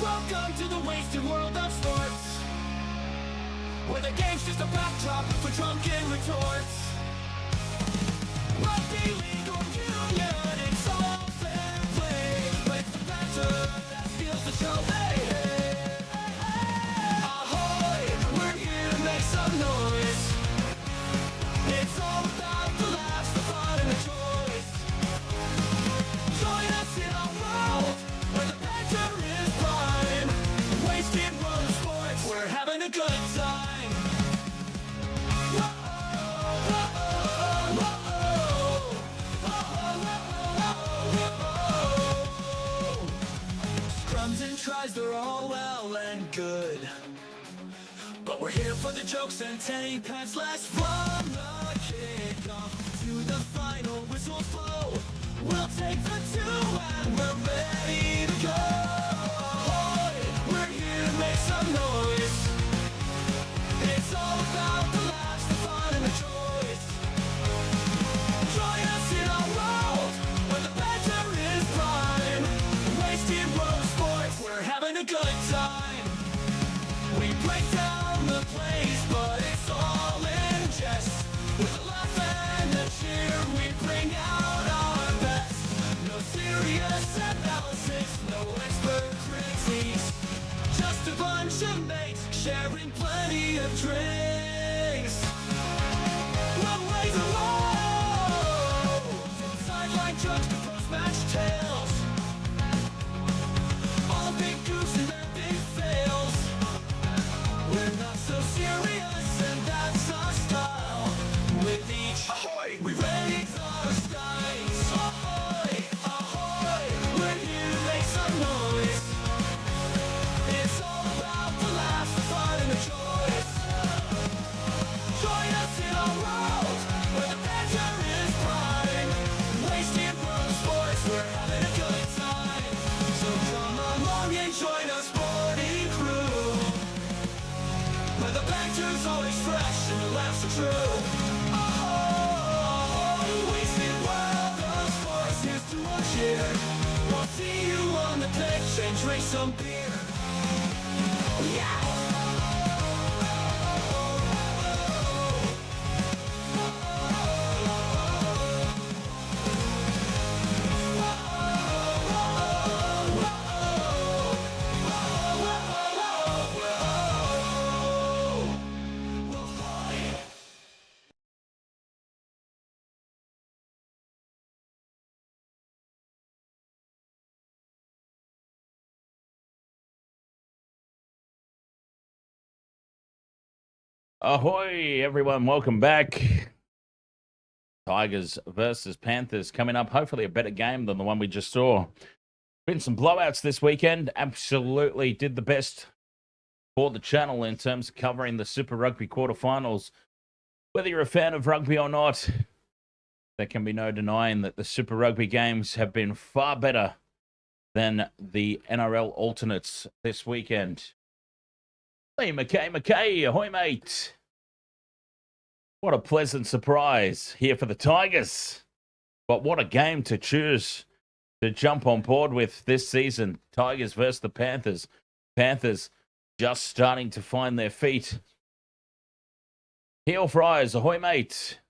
Welcome to the wasted world of sports, where the game's just a backdrop for drunken retorts. Rugby league or union, it's all fair play, but it's the banter that steals the show. Hey, hey, hey. Ahoy, we're here to make some noise. It's all about the laughs, the fun, and the joys. Join us in our world, where the banter is prime. Wasted world of sports, we're having a good time. Scrums and tries, they're all well and good, but we're here for the jokes and tank pants last from the kickoff to the final whistles blow. We'll take the two and we're ready to go. Ahoy, we're here to make some noise. It's all about the laughs, the fun, and the joys. Join us in our world, where the banter is prime. Wasted world of sports, we're having a good time. We break down the plays, but it's all in jest. With a laugh and a cheer, we bring out our best. No serious analysis, no expert critiques, just a bunch of mates sharing plenty of drinks. We'll raise a low, sideline jokes to post-match tales, all the big goofs and their big fails. We're not so serious, and that's our style. With each ahoy, we raise our skies. Ahoy, ahoy, we're here to make some noise. It's all about the laughs, the fun, and the joys. Join us in our world, where the banter is prime. Wasted world of sports, we're having a good time. So come along and join our sporting crew, where the banter's always fresh and the laughs are true. Oh, wasted world of sports, here's to our cheer. We'll see you on the pitch and drink some beer. Yeah! Ahoy, everyone. Welcome back. Tigers versus Panthers coming up. Hopefully a better game than the one we just saw. Been some blowouts this weekend. Absolutely did the best for the channel in terms of covering the Super Rugby quarterfinals. Whether you're a fan of rugby or not, there can be no denying that the Super Rugby games have been far better than the NRL alternates this weekend. Hey, McKay, ahoy, mate. What a pleasant surprise here for the Tigers. But what a game to choose to jump on board with this season. Tigers versus the Panthers. Panthers just starting to find their feet. Heel Fries, ahoy, mate.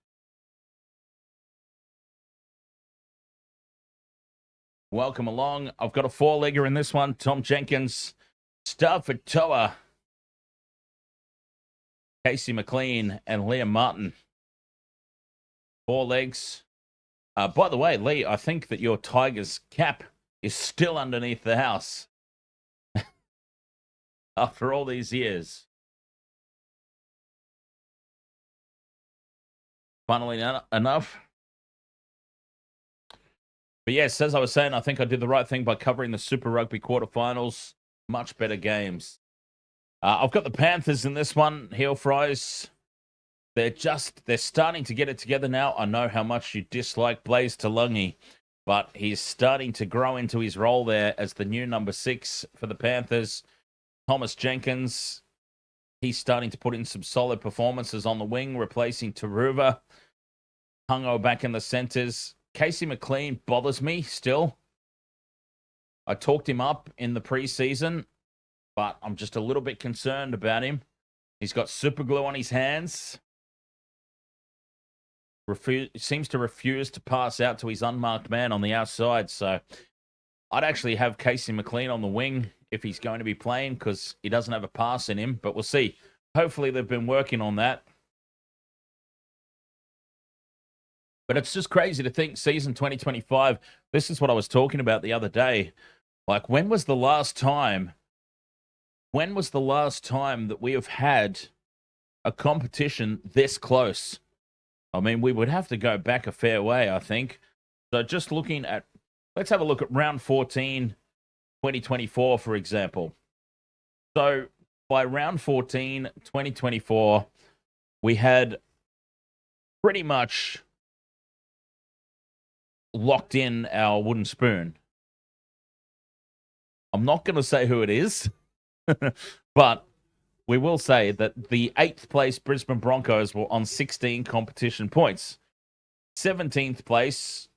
Welcome along. I've got a four-legger in this one. Tom Jenkins, Stafford Toa, Casey McLean, and Liam Martin. Four legs. By the way, Lee, I think that your Tigers cap is still underneath the house. After all these years. Funnily enough. But yes, as I was saying, I think I did the right thing by covering the Super Rugby quarterfinals. Much better games. I've got the Panthers in this one. Heel Fries. They're starting to get it together now. I know how much you dislike Blaze Talungi, but he's starting to grow into his role there as the new number 6 for the Panthers. Thomas Jenkins, he's starting to put in some solid performances on the wing, replacing Taruva. Hungo back in the centres. Casey McLean bothers me still. I talked him up in the preseason. but I'm just a little bit concerned about him. He's got super glue on his hands. Seems to refuse to pass out to his unmarked man on the outside. So I'd actually have Casey McLean on the wing if he's going to be playing because he doesn't have a pass in him. But we'll see. Hopefully they've been working on that. But it's just crazy to think season 2025, this is what I was talking about the other day. Like, when was the last time that we have had a competition this close? I mean, we would have to go back a fair way, I think. So just looking at, let's have a look at round 14, 2024, for example. So by round 14, 2024, we had pretty much locked in our wooden spoon. I'm not going to say who it is, but we will say that the 8th place Brisbane Broncos were on 16 competition points. 17th place,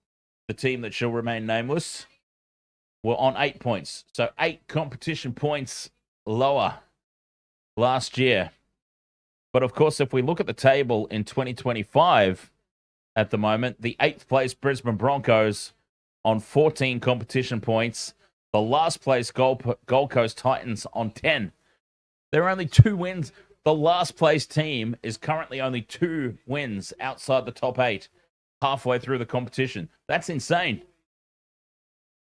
the team that shall remain nameless, were on 8 points. So 8 competition points lower last year. But of course, if we look at the table in 2025, at the moment, the 8th place Brisbane Broncos on 14 competition points. The last place Gold Coast Titans on 10. There are only 2 wins. The last place team is currently only 2 wins outside the top 8 halfway through the competition. That's insane.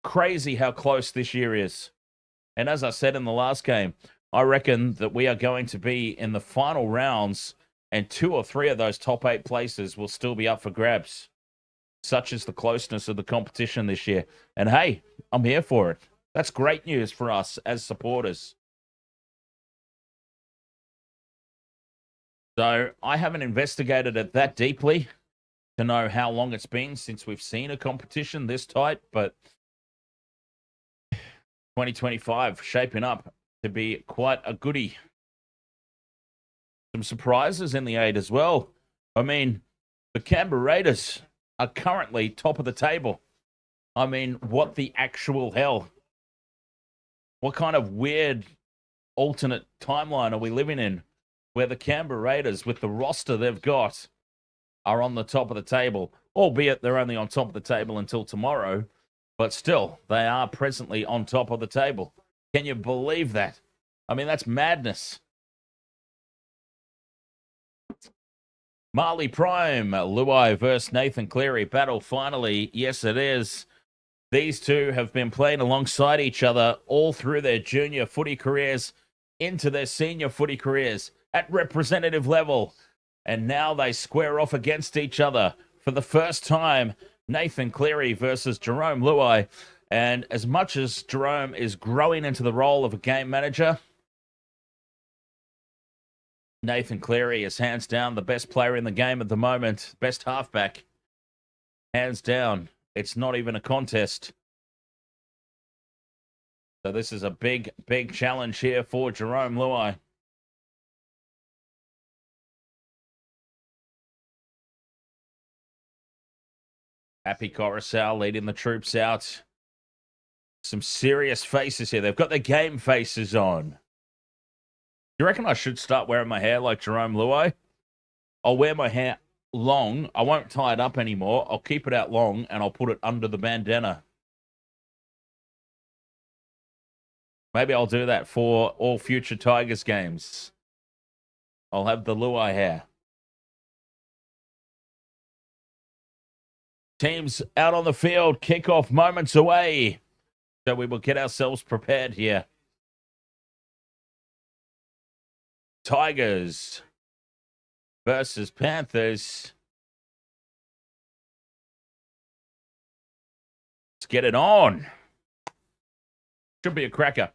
Crazy how close this year is. And as I said in the last game, I reckon that we are going to be in the final rounds and 2 or 3 of those top 8 places will still be up for grabs. Such is the closeness of the competition this year. And hey, I'm here for it. That's great news for us as supporters. So I haven't investigated it that deeply to know how long it's been since we've seen a competition this tight, but 2025 shaping up to be quite a goodie. Some surprises in the 8 as well. I mean, the Canberra Raiders are currently top of the table. I mean, what the actual hell? What kind of weird alternate timeline are we living in where the Canberra Raiders, with the roster they've got, are on the top of the table? Albeit they're only on top of the table until tomorrow, but still, they are presently on top of the table. Can you believe that? I mean, that's madness. Marley Prime, Luai versus Nathan Cleary. Battle finally. Yes, it is. These two have been playing alongside each other all through their junior footy careers into their senior footy careers at representative level. And now they square off against each other for the first time. Nathan Cleary versus Jarome Luai. And as much as Jarome is growing into the role of a game manager, Nathan Cleary is hands down the best player in the game at the moment. Best halfback. Hands down. It's not even a contest. So this is a big, big challenge here for Jarome Luai. Happy Coruscant leading the troops out. Some serious faces here. They've got their game faces on. You reckon I should start wearing my hair like Jarome Luai? I'll wear my hair long. I won't tie it up anymore. I'll keep it out long and I'll put it under the bandana. Maybe I'll do that for all future Tigers games. I'll have the Luai hair. Teams out on the field. Kickoff moments away. So we will get ourselves prepared here. Tigers versus Panthers. Let's get it on. Should be a cracker.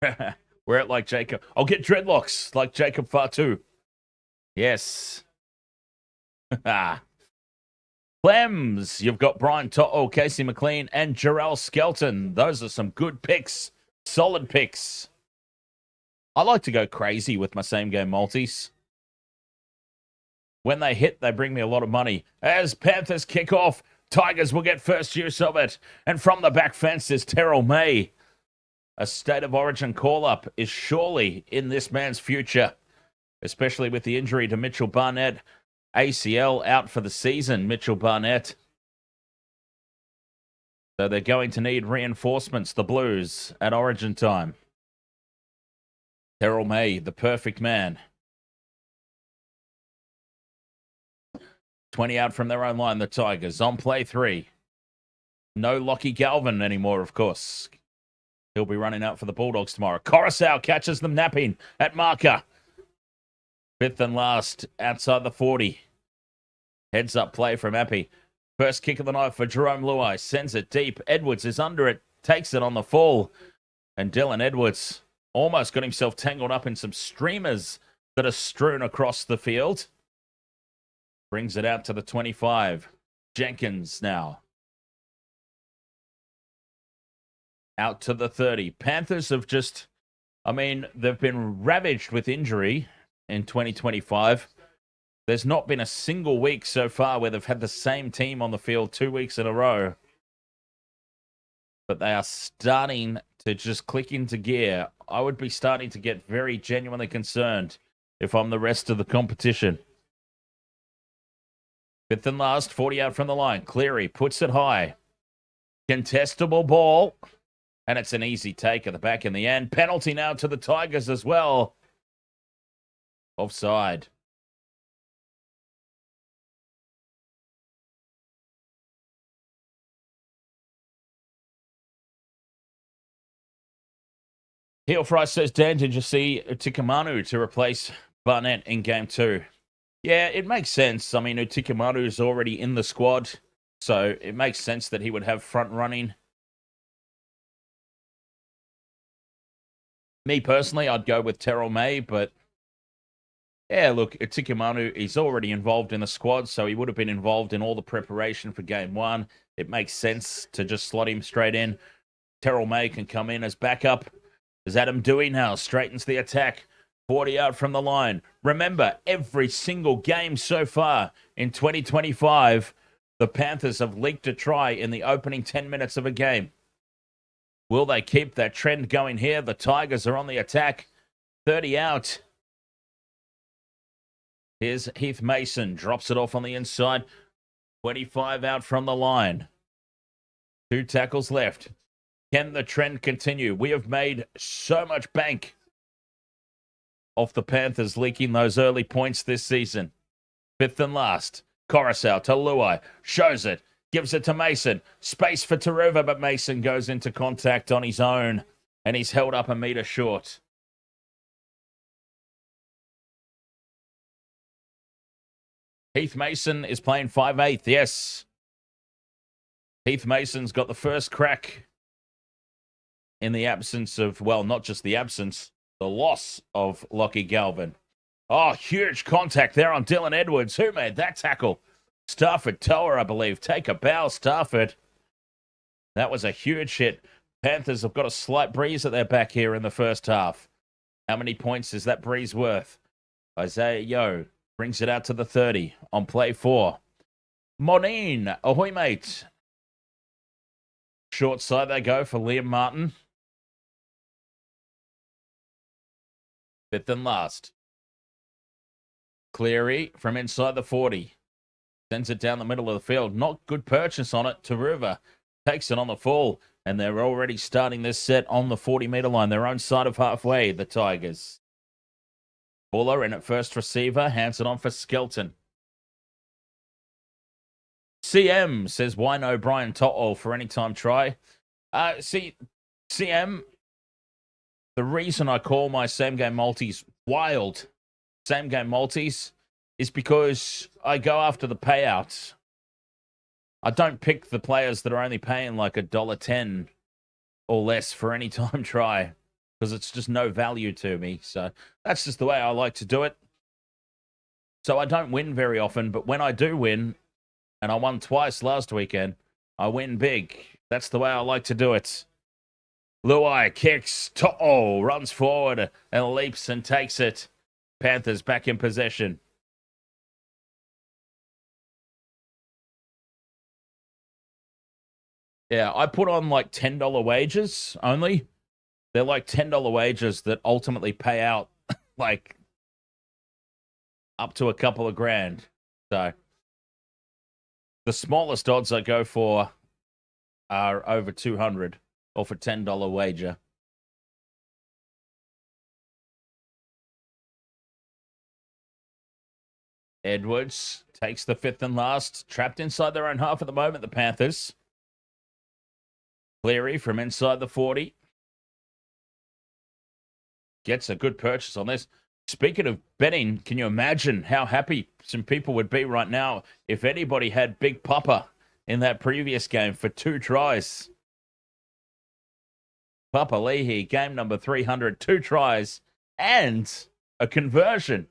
Wear it like Jacob. I'll get dreadlocks like Jacob Fatu. Yes. Clems, you've got Brian To'o, Casey McLean, and Jarrell Skelton. Those are some good picks. Solid picks. I like to go crazy with my same game multis. When they hit, they bring me a lot of money. As Panthers kick off, Tigers will get first use of it. And from the back fence is Jarome. A state of origin call-up is surely in this man's future, especially with the injury to Mitchell Barnett. ACL out for the season, Mitchell Barnett. So they're going to need reinforcements, the Blues, at origin time. Jarome, the perfect man. 20 out from their own line, the Tigers. On play 3. No Lockie Galvin anymore, of course. He'll be running out for the Bulldogs tomorrow. Coruscant catches them napping at marker. 5th and last, outside the 40. Heads up play from Appy. First kick of the night for Jarome Luai. Sends it deep. Edwards is under it. Takes it on the fall. And Dylan Edwards almost got himself tangled up in some streamers that are strewn across the field. Brings it out to the 25. Jenkins now. Out to the 30. Panthers have just, they've been ravaged with injury in 2025. There's not been a single week so far where they've had the same team on the field 2 weeks in a row. But they are starting to just click into gear. I would be starting to get very genuinely concerned if I'm the rest of the competition. 5th and last, 40 out from the line. Cleary puts it high. Contestable ball. And it's an easy take at the back in the end. Penalty now to the Tigers as well. Offside. Heel Fry says, Dan, did you see Utikamanu to replace Barnett in game 2? Yeah, it makes sense. Utikamanu is already in the squad, so it makes sense that he would have front running. Me personally, I'd go with Jarome, but yeah, look, Utikamanu, he's already involved in the squad, so he would have been involved in all the preparation for game 1. It makes sense to just slot him straight in. Jarome can come in as backup. As Adam Dewey now straightens the attack. 40 out from the line. Remember, every single game so far in 2025, the Panthers have leaked a try in the opening 10 minutes of a game. Will they keep that trend going here? The Tigers are on the attack. 30 out. Here's Heath Mason. Drops it off on the inside. 25 out from the line. 2 tackles left. Can the trend continue? We have made so much bank off the Panthers leaking those early points this season. 5th and last. Coruscant to Luai. Shows it. Gives it to Mason. Space for Taruva, but Mason goes into contact on his own. And he's held up a metre short. Heath Mason is playing 5/8. Yes. Heath Mason's got the first crack in the absence of, well, not just the absence, the loss of Lockie Galvin. Oh, huge contact there on Dylan Edwards. Who made that tackle? Stafford Tower, I believe. Take a bow, Stafford. That was a huge hit. Panthers have got a slight breeze at their back here in the first half. How many points is that breeze worth? Isaiah Yeo brings it out to the 30 on play 4. Monine, ahoy, mate. Short side they go for Liam Martin. 5th and last. Cleary from inside the 40. Sends it down the middle of the field. Not good purchase on it. Taruva takes it on the fall. And they're already starting this set on the 40-metre line. Their own side of halfway, the Tigers. Buller in at first receiver. Hands it on for Skelton. CM says, why no Brian To'o for any time try? CM, the reason I call my same-game multis wild same-game multis is because I go after the payouts. I don't pick the players that are only paying like $1.10 or less for any time try because it's just no value to me. So that's just the way I like to do it. So I don't win very often, but when I do win, and I won twice last weekend, I win big. That's the way I like to do it. Luai kicks. To'o runs forward and leaps and takes it. Panthers back in possession. Yeah, I put on like $10 wagers only. They're like $10 wagers that ultimately pay out like up to a couple of grand. So the smallest odds I go for are over 200 or for $10 wager. Edwards takes the fifth and last. Trapped inside their own half at the moment, the Panthers. Cleary from inside the 40. Gets a good purchase on this. Speaking of betting, can you imagine how happy some people would be right now if anybody had Big Papa in that previous game for 2 tries? Papa Leahy, game number 300, 2 tries and a conversion.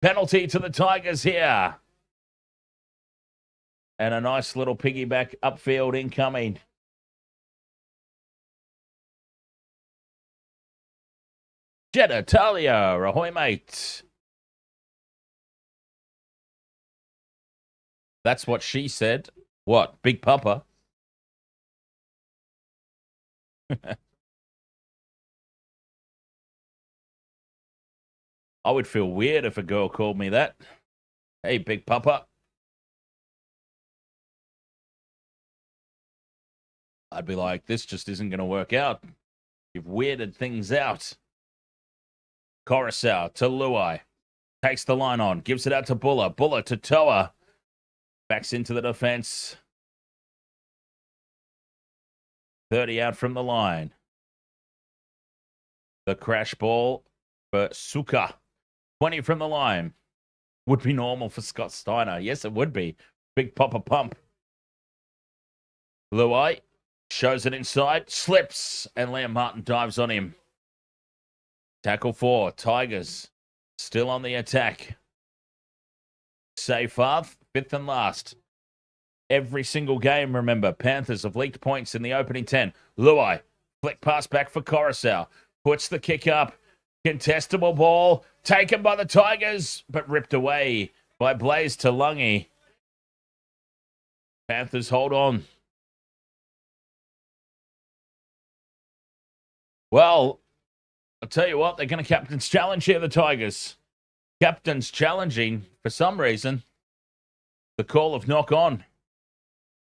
Penalty to the Tigers here. And a nice little piggyback upfield incoming. Genitalia, ahoy, mate. That's what she said. What, Big Papa? I would feel weird if a girl called me that. Hey, Big Papa. I'd be like, this just isn't going to work out. You've weirded things out. Coruscant to Luai. Takes the line on. Gives it out to Buller. Buller to Toa. Backs into the defense. 30 out from the line. The crash ball for Suka. 20 from the line. Would be normal for Scott Steiner. Yes, it would be. Big Papa pump. Luai shows it inside. Slips. And Liam Martin dives on him. Tackle 4. Tigers still on the attack. Seyfarth, fifth and last. Every single game, remember, Panthers have leaked points in the opening 10. Luai, flick pass back for Coruscant. Puts the kick up. Contestable ball. Taken by the Tigers, but ripped away by Blaze to Lungy. Panthers hold on. Well, I'll tell you what, they're going to captain's challenge here, the Tigers. Captain's challenging, for some reason, the call of knock on.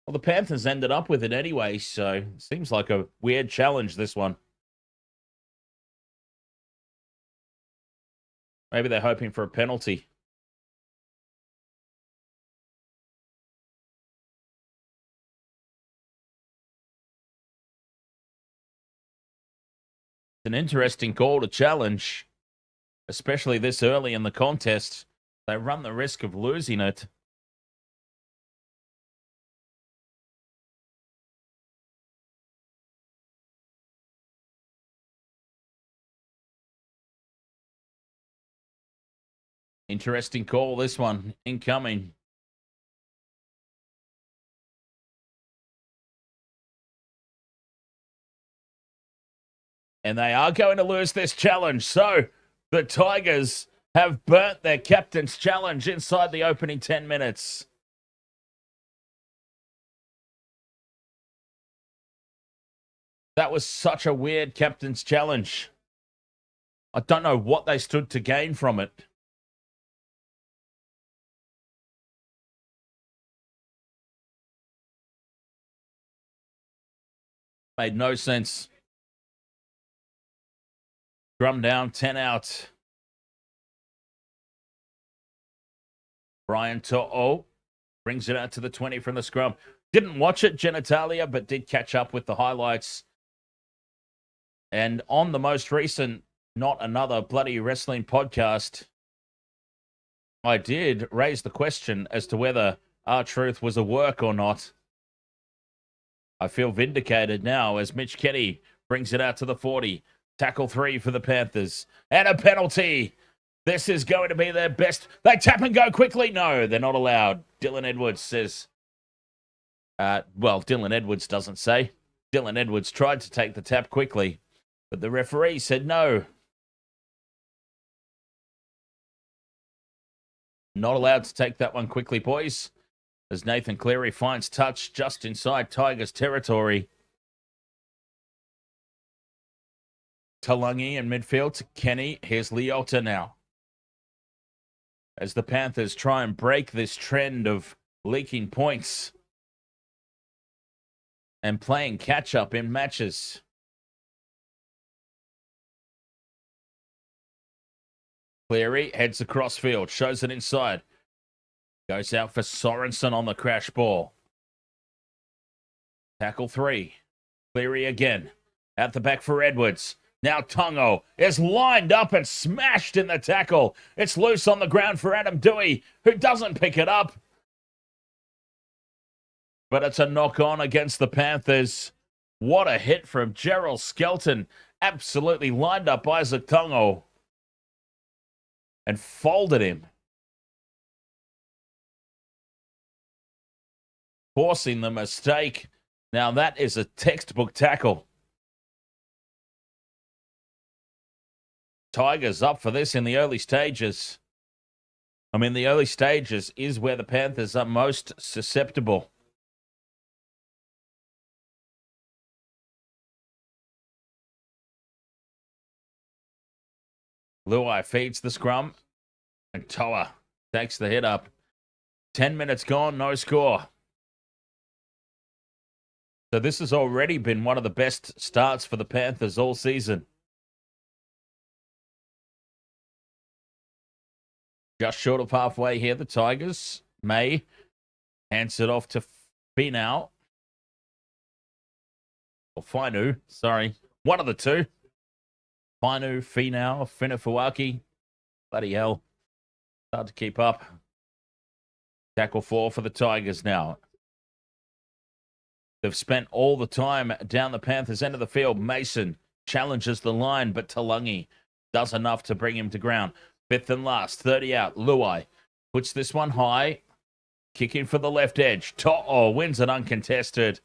Well, the Panthers ended up with it anyway, so it seems like a weird challenge, this one. Maybe they're hoping for a penalty. It's an interesting call to challenge, especially this early in the contest. They run the risk of losing it. Interesting call, this one, incoming. And they are going to lose this challenge. So the Tigers have burnt their captain's challenge inside the opening 10 minutes. That was such a weird captain's challenge. I don't know what they stood to gain from it. Made no sense. Drum down, 10 out. Brian To'o brings it out to the 20 from the scrum. Didn't watch it, Genitalia, but did catch up with the highlights. And on the most recent Not Another Bloody Wrestling podcast, I did raise the question as to whether R-Truth was a work or not. I feel vindicated now as Mitch Kenny brings it out to the 40. Tackle 3 for the Panthers. And a penalty. This is going to be their best. They tap and go quickly. No, they're not allowed. Dylan Edwards says. Well, Dylan Edwards doesn't say. Dylan Edwards tried to take the tap quickly, but the referee said no. Not allowed to take that one quickly, boys. as Nathan Cleary finds touch just inside Tigers territory. Talangi in midfield to Kenny. Here's Leota now. As the Panthers try and break this trend of leaking points and playing catch-up in matches. Cleary heads across field, shows it inside. Goes out for Sorensen on the crash ball. Tackle 3. Cleary again. At the back for Edwards. Now Tungo is lined up and smashed in the tackle. It's loose on the ground for Adam Dewey, who doesn't pick it up. But it's a knock-on against the Panthers. What a hit from Gerald Skelton. Absolutely lined up Isaac Tungo and folded him, forcing the mistake. Now that is a textbook tackle. Tigers up for this in the early stages. I mean, the early stages is where the Panthers are most susceptible. Luai feeds the scrum, and Toa takes the hit up. 10 minutes gone, no score. So this has already been one of the best starts for the Panthers all season. Just short of halfway here, the Tigers. May hands it off to Finau. Or Fainu, sorry. One of the two. Fainu, Finau, Finafuaki. Bloody hell. Hard to keep up. Tackle 4 for the Tigers now. They've spent all the time down the Panthers' end of the field. Mason challenges the line, but Talangi does enough to bring him to ground. 5th and last, 30 out. Luai puts this one high. Kicking for the left edge. To'o wins it uncontested.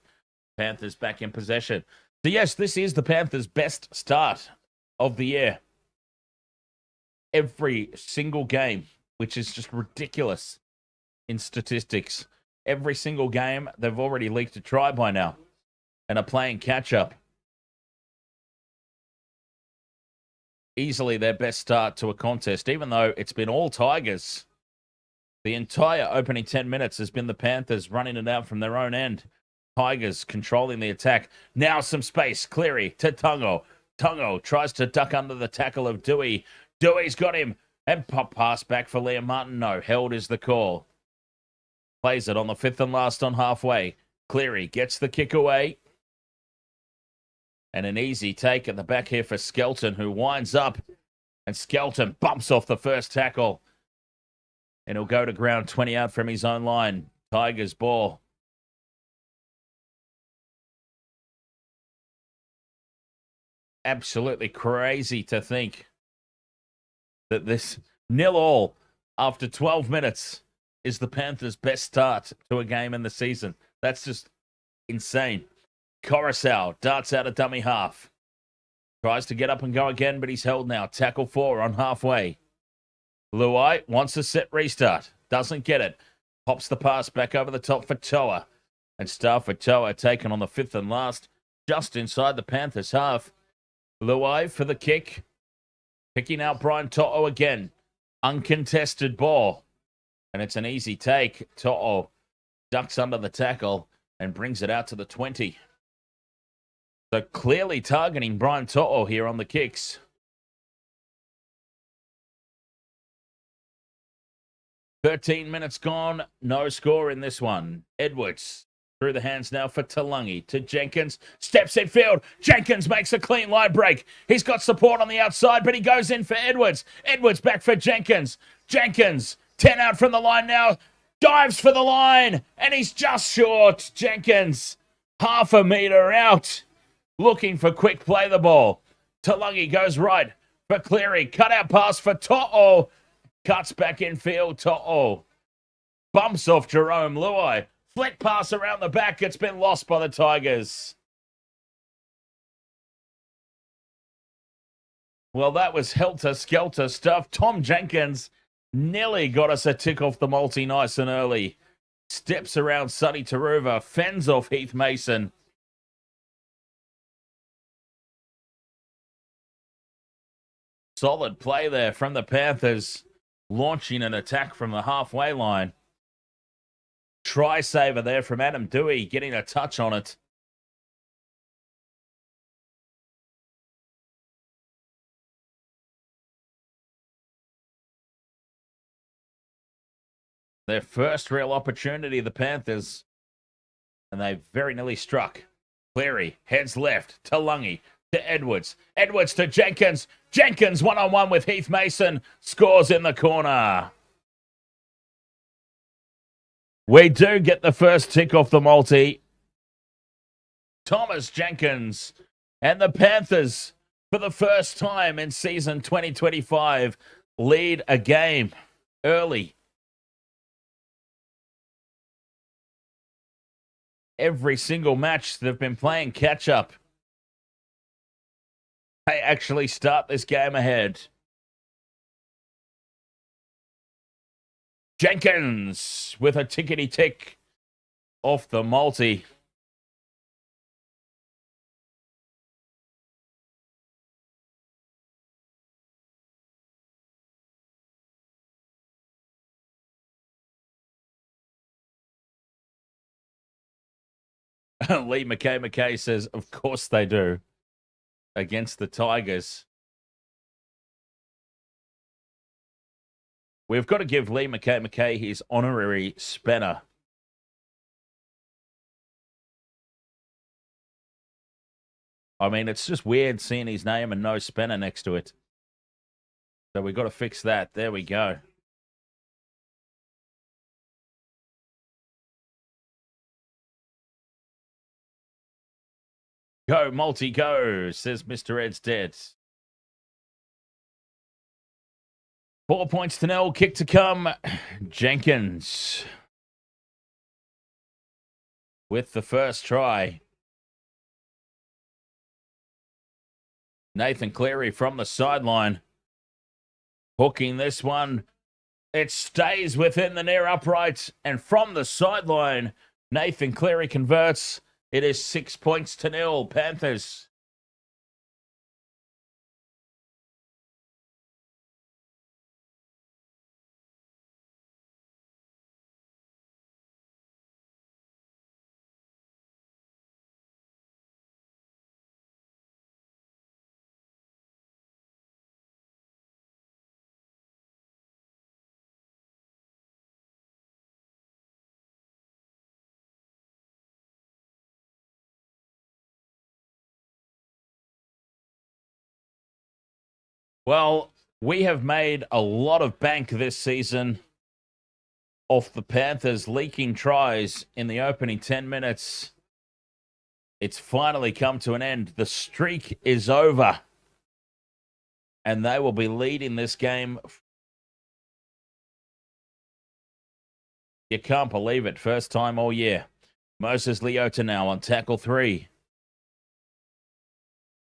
Panthers back in possession. So yes, this is the Panthers' best start of the year. Every single game, which is just ridiculous in statistics. Every single game, they've already leaked a try by now and are playing catch-up. Easily their best start to a contest, even though it's been all Tigers. The entire opening 10 minutes has been the Panthers running it out from their own end. Tigers controlling the attack. Now some space. Cleary to Tungo. Tungo tries to duck under the tackle of Dewey. Dewey's got him. And pop pass back for Liam Martin. No, held is the call. Plays it on the 5th and last on halfway. Cleary gets the kick away. And an easy take at the back here for Skelton, who winds up. And Skelton bumps off the first tackle. And he'll go to ground 20 out from his own line. Tigers ball. Absolutely crazy to think that this 0-0 after 12 minutes is the Panthers' best start to a game in the season. That's just insane. Coruscant darts out a dummy half. Tries to get up and go again, but he's held now. Tackle 4 on halfway. Luai wants a set restart. Doesn't get it. Pops the pass back over the top for Toa. And star for Toa taken on the 5th and last. Just inside the Panthers' half. Luai for the kick. Picking out Brian To'o again. Uncontested ball. And it's an easy take. To'o ducks under the tackle and brings it out to the 20. So clearly targeting Brian To'o here on the kicks. "13 minutes gone. No score in this one. Edwards through the hands now for Talangi to Jenkins. Steps in field. Jenkins makes a clean line break. He's got support on the outside, but he goes in for Edwards. Edwards back for Jenkins. Jenkins, 10 out from the line now. Dives for the line, and he's just short. Jenkins, half a metre out. Looking for quick play the ball. Talangi goes right for Cleary. Cut out pass for To'o. Cuts back in field. To'o bumps off Jarome Luai. Flick pass around the back. It's been lost by the Tigers. Well, that was helter-skelter stuff. Tom Jenkins nearly got us a tick off the multi nice and early. Steps around Sonny Taruva, fends off Heath Mason. Solid play there from the Panthers, launching an attack from the halfway line. Try saver there from Adam Dewey, getting a touch on it. Their first real opportunity, the Panthers, and they very nearly struck. Cleary heads left to Lungy, to Edwards. Edwards to Jenkins. Jenkins one-on-one with Heath Mason. Scores in the corner. We do get the first tick off the multi. Thomas Jenkins and the Panthers, for the first time in season 2025, lead a game early. Every single match they've been playing catch-up. They actually start this game ahead. Jenkins with a tickety-tick off the multi. Lee McKay says, of course they do. Against the Tigers. We've got to give Lee McKay his honorary spanner. I mean, it's just weird seeing his name and no spanner next to it. So we've got to fix that. There we go. Go, multi, go, says Mr. Ed's dead. 4 points to nil. Kick to come. Jenkins with the first try. Nathan Cleary from the sideline. Hooking this one. It stays within the near upright. And from the sideline, Nathan Cleary converts. It is 6 points to nil. Panthers. Well, we have made a lot of bank this season off the Panthers leaking tries in the opening 10 minutes. It's finally come to an end. The streak is over. And they will be leading this game. You can't believe it. First time all year. Moses Leota now on tackle 3.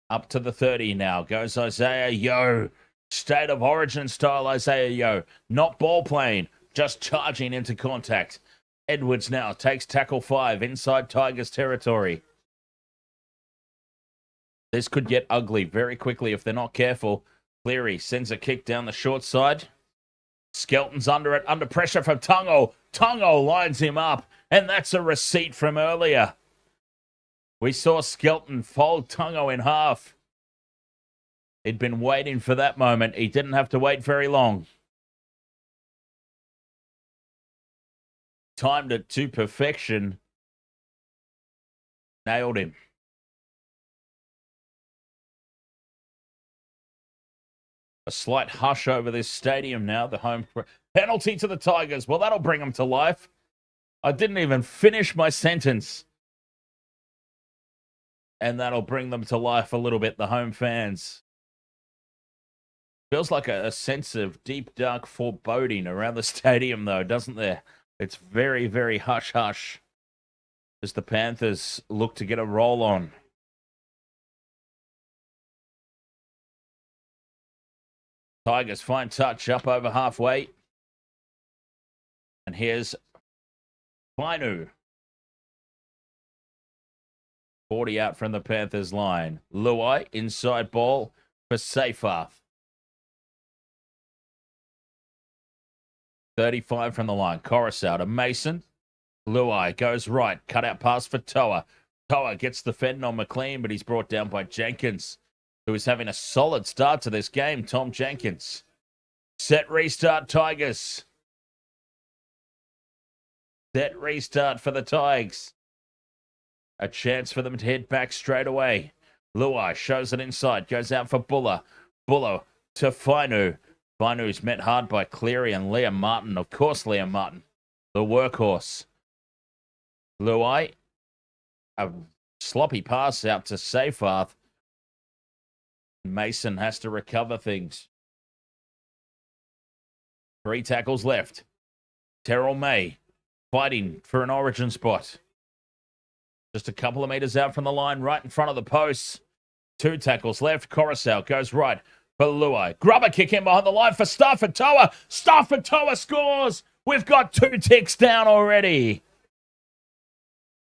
Up to the 30 now. Goes Isaiah Yeo. State of origin style Isaiah Yeo. Not ball playing. Just charging into contact. Edwards now takes tackle 5 inside Tigers territory. This could get ugly very quickly if they're not careful. Cleary sends a kick down the short side. Skelton's under it. Under pressure from Tungo. Tungo lines him up. And that's a receipt from earlier. We saw Skelton fold Tungo in half. He'd been waiting for that moment. He didn't have to wait very long. Timed it to perfection. Nailed him. A slight hush over this stadium now. The home penalty to the Tigers. Well, that'll bring them to life. I didn't even finish my sentence. And that'll bring them to life a little bit, the home fans. Feels like a sense of deep, dark foreboding around the stadium, though, doesn't there? It's very, very hush-hush as the Panthers look to get a roll on. Tigers fine touch up over halfway. And here's Fainu. 40 out from the Panthers line. Luai, inside ball for Seyfarth. 35 from the line. Coruscant to Mason. Luai goes right. Cut out pass for Toa. Toa gets the fend on McLean, but he's brought down by Jenkins, who is having a solid start to this game. Tom Jenkins. Set restart, Tigers. Set restart for the Tigers. A chance for them to head back straight away. Luai shows it inside. Goes out for Buller. Buller to Fainu. Fainu's met hard by Cleary and Liam Martin. Of course, Liam Martin, the workhorse. Luai, a sloppy pass out to Seyfarth. Mason has to recover things. 3 tackles left. Terrell May fighting for an origin spot. Just a couple of meters out from the line, right in front of the posts. 2 tackles left. Coruscant goes right for Luai. Grubber kick in behind the line for Stafford Toa. Stafford Toa scores. We've got 2 ticks down already.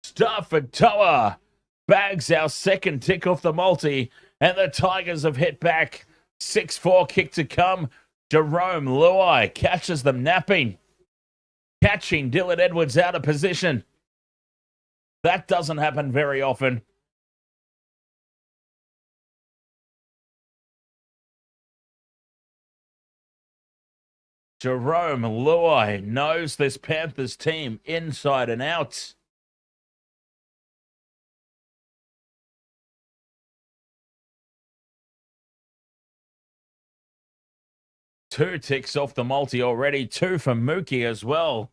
Stafford Toa bags our second tick off the multi, and the Tigers have hit back. 6-4 kick to come. Jarome Luai catches them napping. Catching Dylan Edwards out of position. That doesn't happen very often. Jarome Luai knows this Panthers team inside and out. Two ticks off the multi already. 2 for Mookie as well.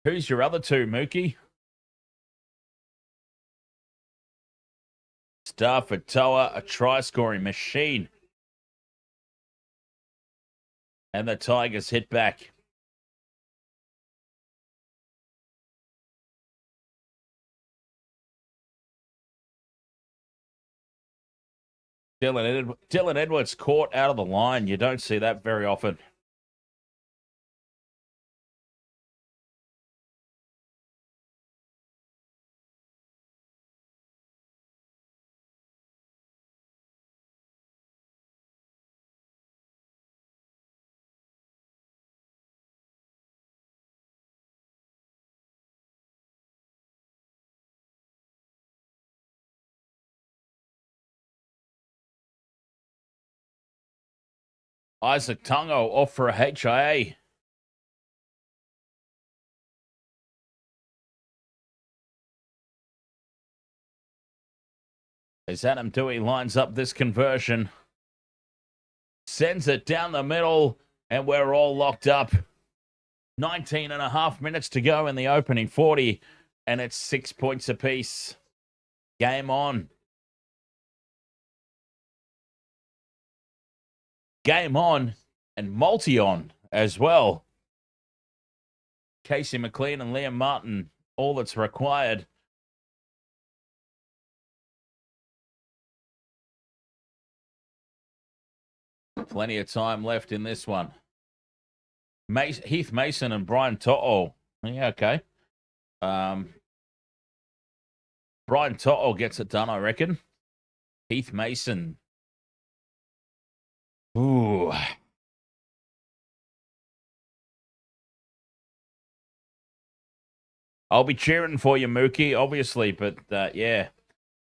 Who's your other 2, Mookie? Stafford Toa, a try-scoring machine. And the Tigers hit back. Dylan Edwards caught out of the line. You don't see that very often. Isaac Tungo off for a HIA. As Adam Dewey lines up this conversion. Sends it down the middle, and we're all locked up. 19 and a half minutes to go in the opening 40, and it's 6 points apiece. Game on. Game on and multi on as well. Casey McLean and Liam Martin, all that's required. Plenty of time left in this one. Heath Mason and Brian To'o. Yeah, okay. Brian To'o gets it done, I reckon. Heath Mason. Ooh. I'll be cheering for you, Mookie, obviously, but yeah,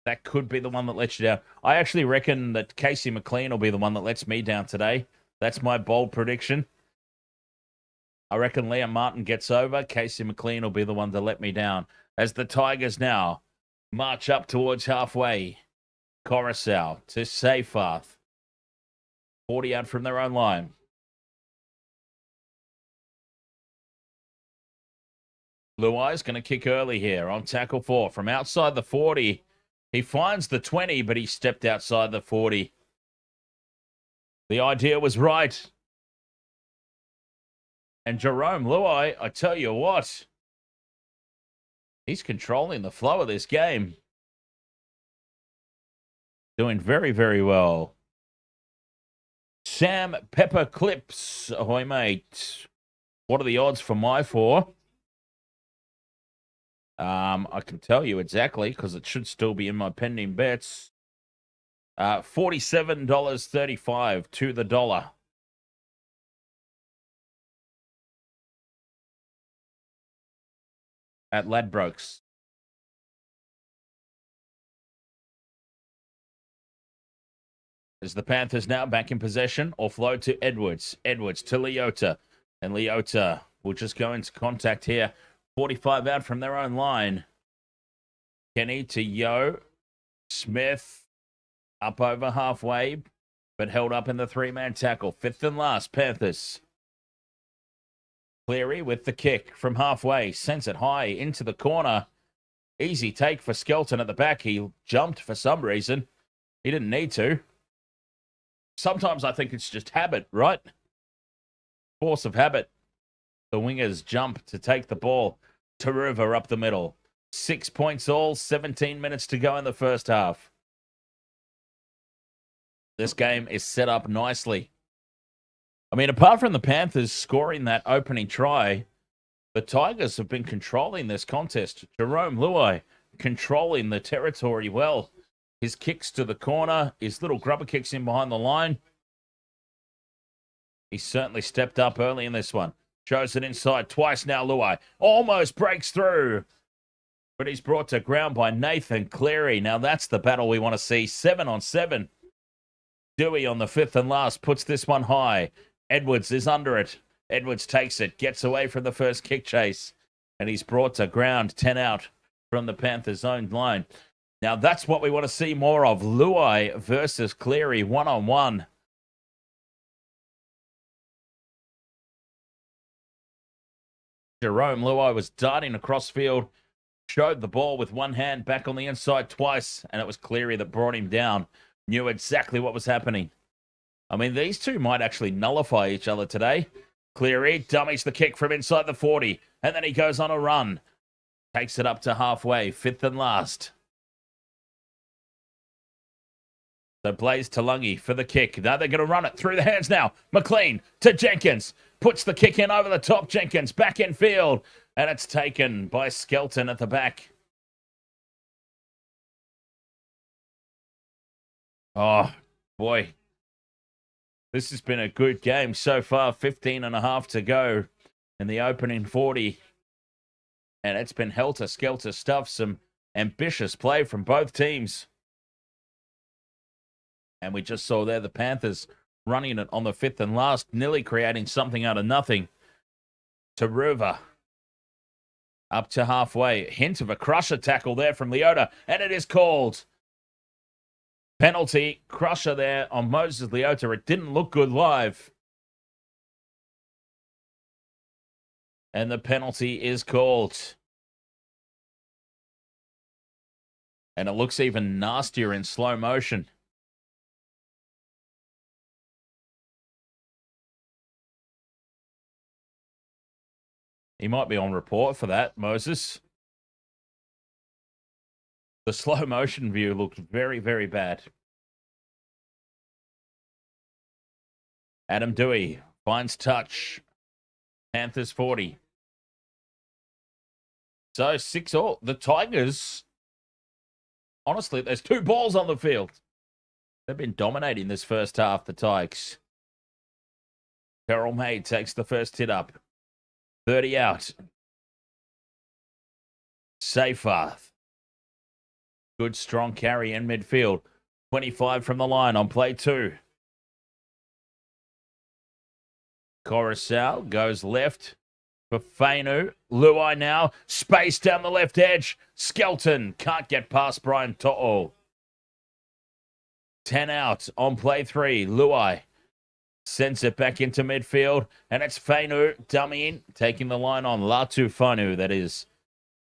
that could be the one that lets you down. I actually reckon that Casey McLean will be the one that lets me down today. That's my bold prediction. I reckon Liam Martin gets over. Casey McLean will be the one to let me down. As the Tigers now march up towards halfway. Coruscant to Seyfarth. 40 out from their own line. Luai's going to kick early here on tackle 4. From outside the 40, he finds the 20, but he stepped outside the 40. The idea was right. And Jarome Luai, I tell you what, he's controlling the flow of this game. Doing very, very well. Sam Pepper Clips. Ahoy, mate. What are the odds for my 4? I can tell you exactly because it should still be in my pending bets. $47.35 to the dollar. At Ladbrokes. Is the Panthers now back in possession? Offload to Edwards. Edwards to Leota. And Leota will just go into contact here. 45 out from their own line. Kenny to Yo. Smith up over halfway, but held up in the three-man tackle. Fifth and last, Panthers. Cleary with the kick from halfway. Sends it high into the corner. Easy take for Skelton at the back. He jumped for some reason. He didn't need to. Sometimes I think it's just habit, right? Force of habit. The wingers jump to take the ball. Taruva up the middle. 6 points all, 17 minutes to go in the first half. This game is set up nicely. I mean, apart from the Panthers scoring that opening try, the Tigers have been controlling this contest. Jarome Luai controlling the territory well. His kicks to the corner, his little grubber kicks in behind the line. He certainly stepped up early in this one. Shows it inside twice now, Luai. Almost breaks through. But he's brought to ground by Nathan Cleary. Now that's the battle we want to see. 7-on-7. Dewey on the fifth and last puts this one high. Edwards is under it. Edwards takes it, gets away from the first kick chase, and he's brought to ground. 10 out from the Panthers' own line. Now that's what we want to see more of. Luai versus Cleary, 1-on-1. Jarome Luai was darting across field, showed the ball with one hand back on the inside twice, and it was Cleary that brought him down. Knew exactly what was happening. I mean, these two might actually nullify each other today. Cleary dummies the kick from inside the 40, and then he goes on a run. Takes it up to halfway, fifth and last. So Blaze Talungi for the kick. Now they're going to run it through the hands now. McLean to Jenkins. Puts the kick in over the top. Jenkins back in field. And it's taken by Skelton at the back. Oh, boy. This has been a good game so far. 15 and a half to go in the opening 40. And it's been helter-skelter stuff. Some ambitious play from both teams. And we just saw there the Panthers running it on the fifth and last, nearly creating something out of nothing. Taruva up to halfway. Hint of a crusher tackle there from Leota, and it is called. Penalty, crusher there on Moses Leota. It didn't look good live. And the penalty is called. And it looks even nastier in slow motion. He might be on report for that, Moses. The slow motion view looked very, very bad. Adam Dewey finds touch. Panthers 40. So 6-all. The Tigers, honestly, there's two balls on the field. They've been dominating this first half, the Tigers. Terrell May takes the first hit up. 30 out. Safer. Good strong carry in midfield. 25 from the line on play 2. Coruscant goes left for Fainu. Luai now. Space down the left edge. Skelton can't get past Brian To'o. 10 out on play 3. Luai sends it back into midfield, and it's Fainu dummying, taking the line on. Latu Fainu, that is.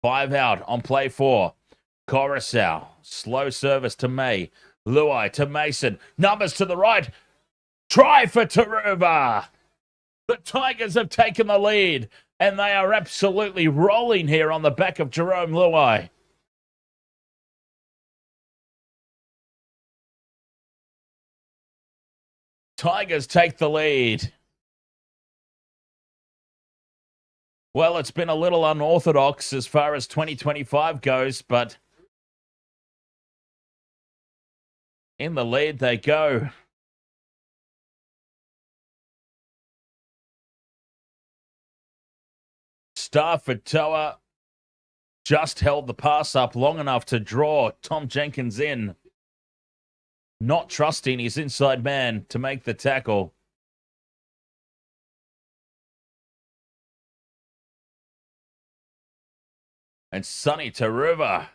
5 out on play 4. Coruscant, slow service to May. Luai to Mason. Numbers to the right. Try for Taruva. The Tigers have taken the lead, and they are absolutely rolling here on the back of Jarome Luai. Tigers take the lead. Well, it's been a little unorthodox as far as 2025 goes, but in the lead they go. Stafford Toa just held the pass up long enough to draw Tom Jenkins in, not trusting his inside man to make the tackle. And Sonny Taruva,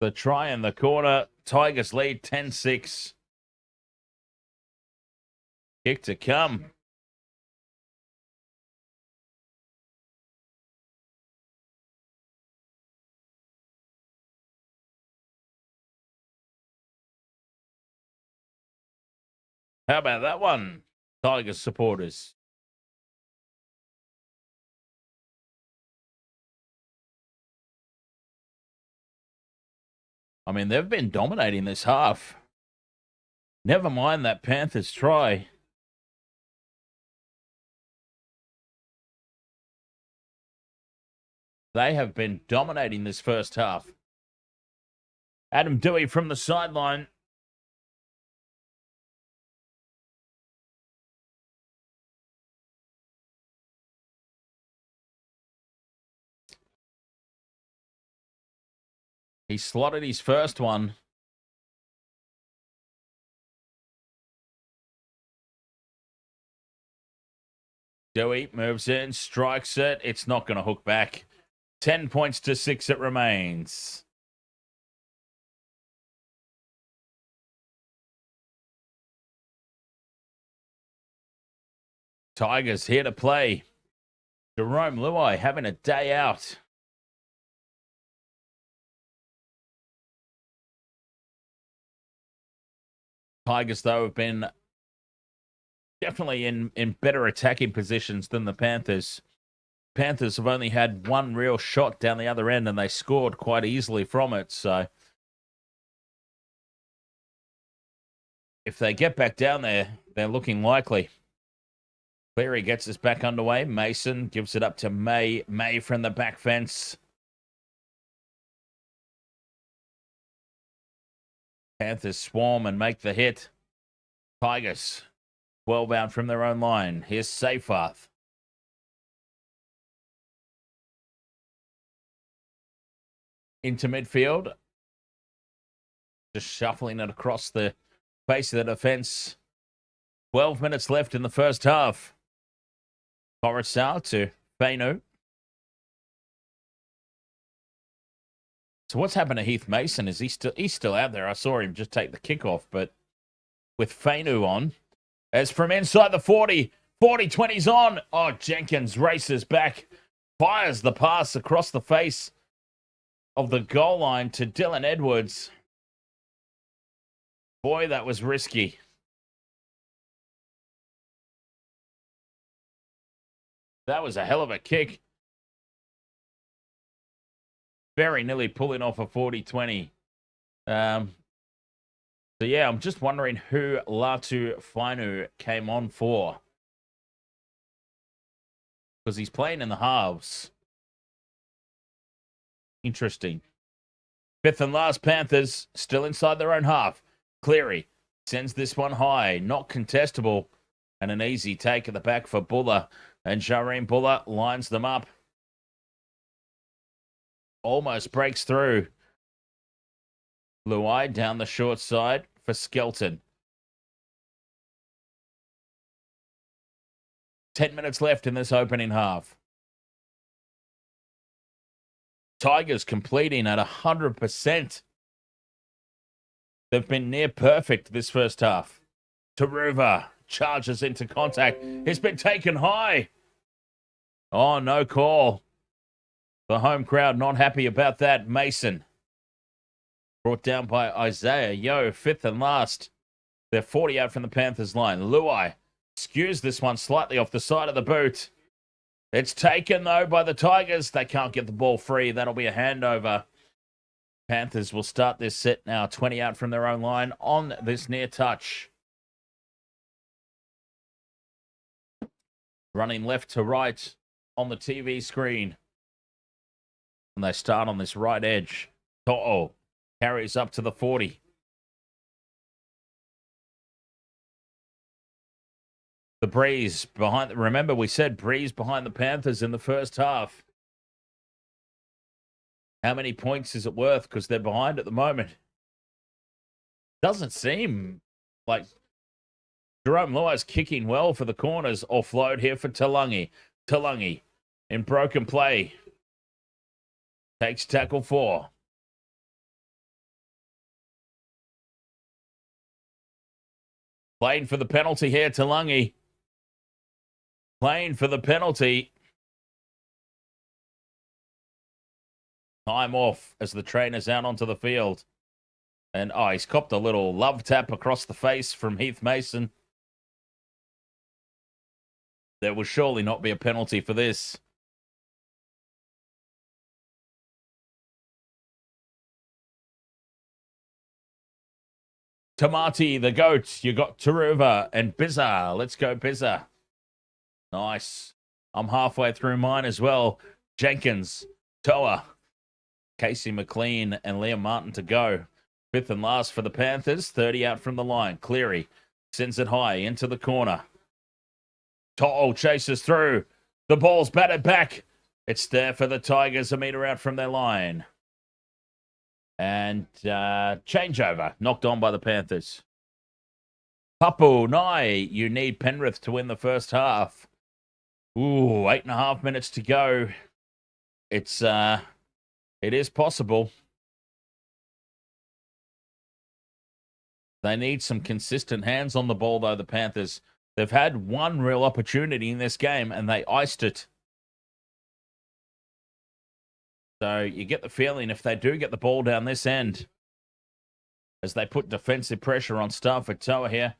the try in the corner. Tigers lead 10-6. Kick to come. How about that one, Tigers supporters? I mean, they've been dominating this half. Never mind that Panthers try. They have been dominating this first half. Adam Dewey from the sideline. He slotted his first one. Dewey moves in, strikes it. It's not going to hook back. 10 points to 6 it remains. Tigers here to play. Jarome Luai having a day out. Tigers, though, have been definitely in better attacking positions than the Panthers. Panthers have only had one real shot down the other end, and they scored quite easily from it. So if they get back down there, they're looking likely. Cleary gets us back underway. Mason gives it up to May. May from the back fence. Panthers swarm and make the hit. Tigers, 12 out from their own line. Here's Seyfarth. Into midfield. Just shuffling it across the face of the defense. 12 minutes left in the first half. Coruscant to Fainu. So what's happened to Heath Mason? Is he's still out there? I saw him just take the kickoff, but with Fainu on. As from inside the 40, 40-20's on. Oh, Jenkins races back, fires the pass across the face of the goal line to Dylan Edwards. Boy, that was risky. That was a hell of a kick. Very nearly pulling off a 40-20. So, yeah, I'm just wondering who Latu Fainu came on for. Because he's playing in the halves. Interesting. Fifth and last, Panthers still inside their own half. Cleary sends this one high. Not contestable. And an easy take at the back for Buller. And Jarome Buller lines them up. Almost breaks through. Luai down the short side for Skelton. 10 minutes left in this opening half. Tigers completing at 100%. They've been near perfect this first half. Taruva charges into contact. It's been taken high. Oh, no call. The home crowd not happy about that. Mason brought down by Isaiah. Yo, fifth and last. They're 40 out from the Panthers line. Luai skews this one slightly off the side of the boot. It's taken, though, by the Tigers. They can't get the ball free. That'll be a handover. Panthers will start this set now. 20 out from their own line on this near touch. Running left to right on the TV screen. And they start on this right edge. To'o carries up to the 40. The breeze behind. Remember, we said breeze behind the Panthers in the first half. How many points is it worth? Because they're behind at the moment. Doesn't seem like Jarome Luai's kicking well for the corners. Offload here for Taulagi. Taulagi in broken play. Takes tackle 4. Playing for the penalty here, Taulagi. Playing for the penalty. Time off as the trainer's out onto the field. And, he's copped a little love tap across the face from Heath Mason. There will surely not be a penalty for this. Tamati, the goat. You got Turuva and Bizza. Let's go, Bizza. Nice. I'm halfway through mine as well. Jenkins, Toa, Casey McLean, and Liam Martin to go. 5th and last for the Panthers. 30 out from the line. Cleary sends it high into the corner. To'o chases through. The ball's batted back. It's there for the Tigers, a metre out from their line. And changeover. Knocked on by the Panthers. Papu, Nai, you need Penrith to win the first half. Ooh, 8.5 minutes to go. It is possible. They need some consistent hands on the ball, though, the Panthers. They've had one real opportunity in this game, and they iced it. So you get the feeling if they do get the ball down this end, as they put defensive pressure on Starford Toa here.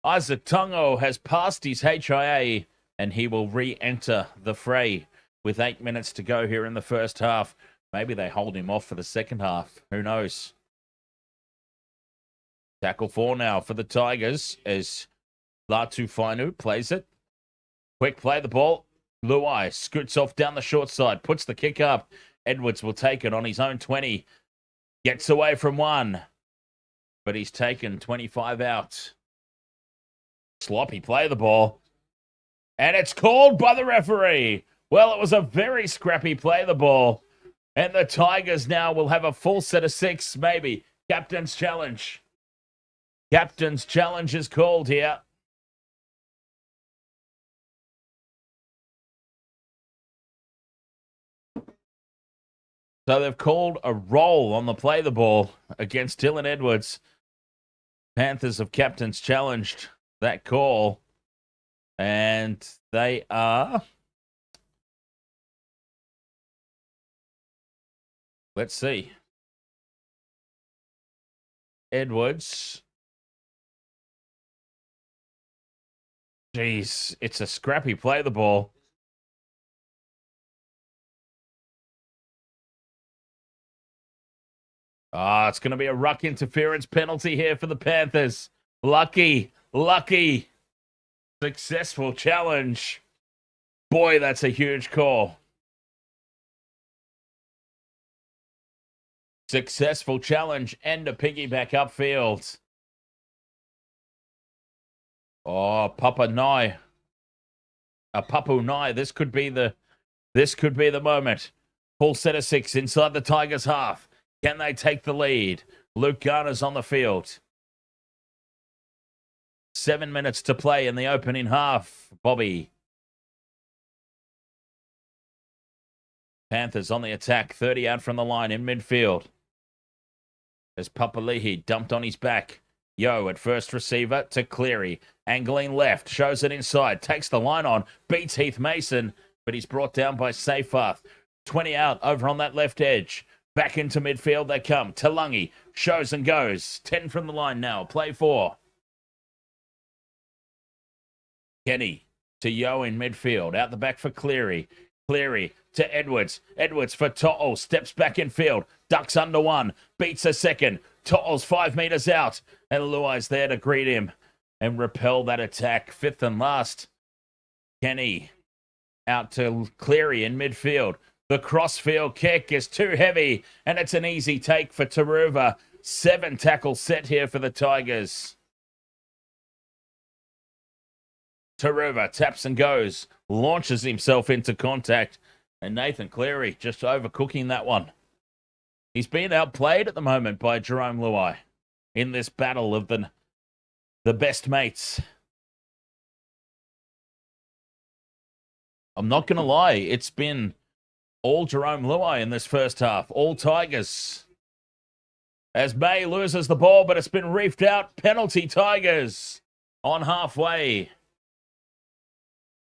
Isaac Tungo has passed his HIA, and he will re-enter the fray with 8 minutes to go here in the first half. Maybe they hold him off for the second half. Who knows? Tackle 4 now for the Tigers as Latu Fainu plays it. Quick play the ball. Luai scoots off down the short side, puts the kick up. Edwards will take it on his own 20. Gets away from 1, but he's taken 25 out. Sloppy play the ball. And it's called by the referee. Well, it was a very scrappy play the ball. And the Tigers now will have a full set of 6, maybe. Captain's challenge. Captain's challenge is called here. So they've called a roll on the play the ball against Dylan Edwards. Panthers have captain's challenged that call. And they are... Let's see. Edwards. Jeez, it's a scrappy play the ball. It's going to be a ruck interference penalty here for the Panthers. Lucky. Successful challenge. Boy, that's a huge call. Successful challenge and a piggyback upfield. Papu Nai. This could be the moment. Full set of 6 inside the Tigers' half. Can they take the lead? Luke Garner's on the field. 7 minutes to play in the opening half. Bobby. Panthers on the attack. 30 out from the line in midfield. As Papali'i dumped on his back. Yo at first receiver to Cleary. Angling left. Shows it inside. Takes the line on. Beats Heath Mason. But he's brought down by Seyfarth. 20 out over on that left edge. Back into midfield they come. Taulagi shows and goes. 10 from the line now. Play 4. Kenny to Yo in midfield. Out the back for Cleary. Cleary to Edwards. Edwards for To'o. Steps back in field. Ducks under 1. Beats a second. To'o's 5 metres out. And Luai's there to greet him and repel that attack. 5th and last. Kenny Out to Cleary in midfield. The crossfield kick is too heavy, and it's an easy take for Taruva. 7 tackles set here for the Tigers. Taruva taps and goes, launches himself into contact, and Nathan Cleary just overcooking that one. He's being outplayed at the moment by Jarome Luai in this battle of the best mates. I'm not going to lie, it's been all Jarome Luai in this first half, all Tigers. As May loses the ball, but it's been reefed out. Penalty Tigers on halfway.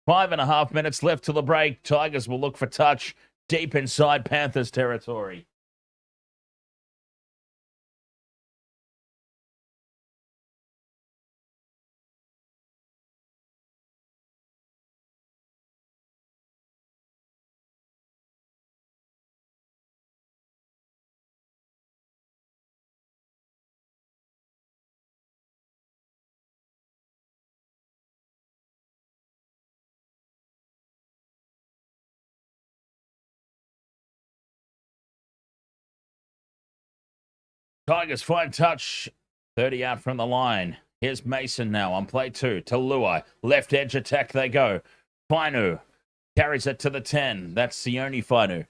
5.5 minutes left to the break. Tigers will look for touch deep inside Panthers territory. Tigers find touch. 30 out from the line. Here's Mason now on play 2 to Luai. Left edge attack they go. Fainu carries it to the 10. That's the only Fainu.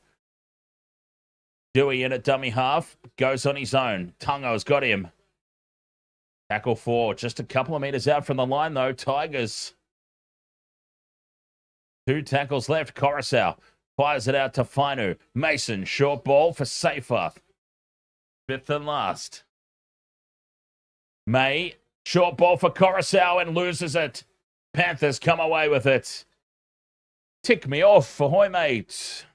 Dewey in at dummy half. Goes on his own. Tungo's got him. Tackle 4. Just a couple of meters out from the line though. Tigers. 2 tackles left. Coruscant fires it out to Fainu. Mason, short ball for Seyfarth. 5th and last. May, short ball for Coruscant and loses it. Panthers come away with it. Tick me off, Ahoy, mate.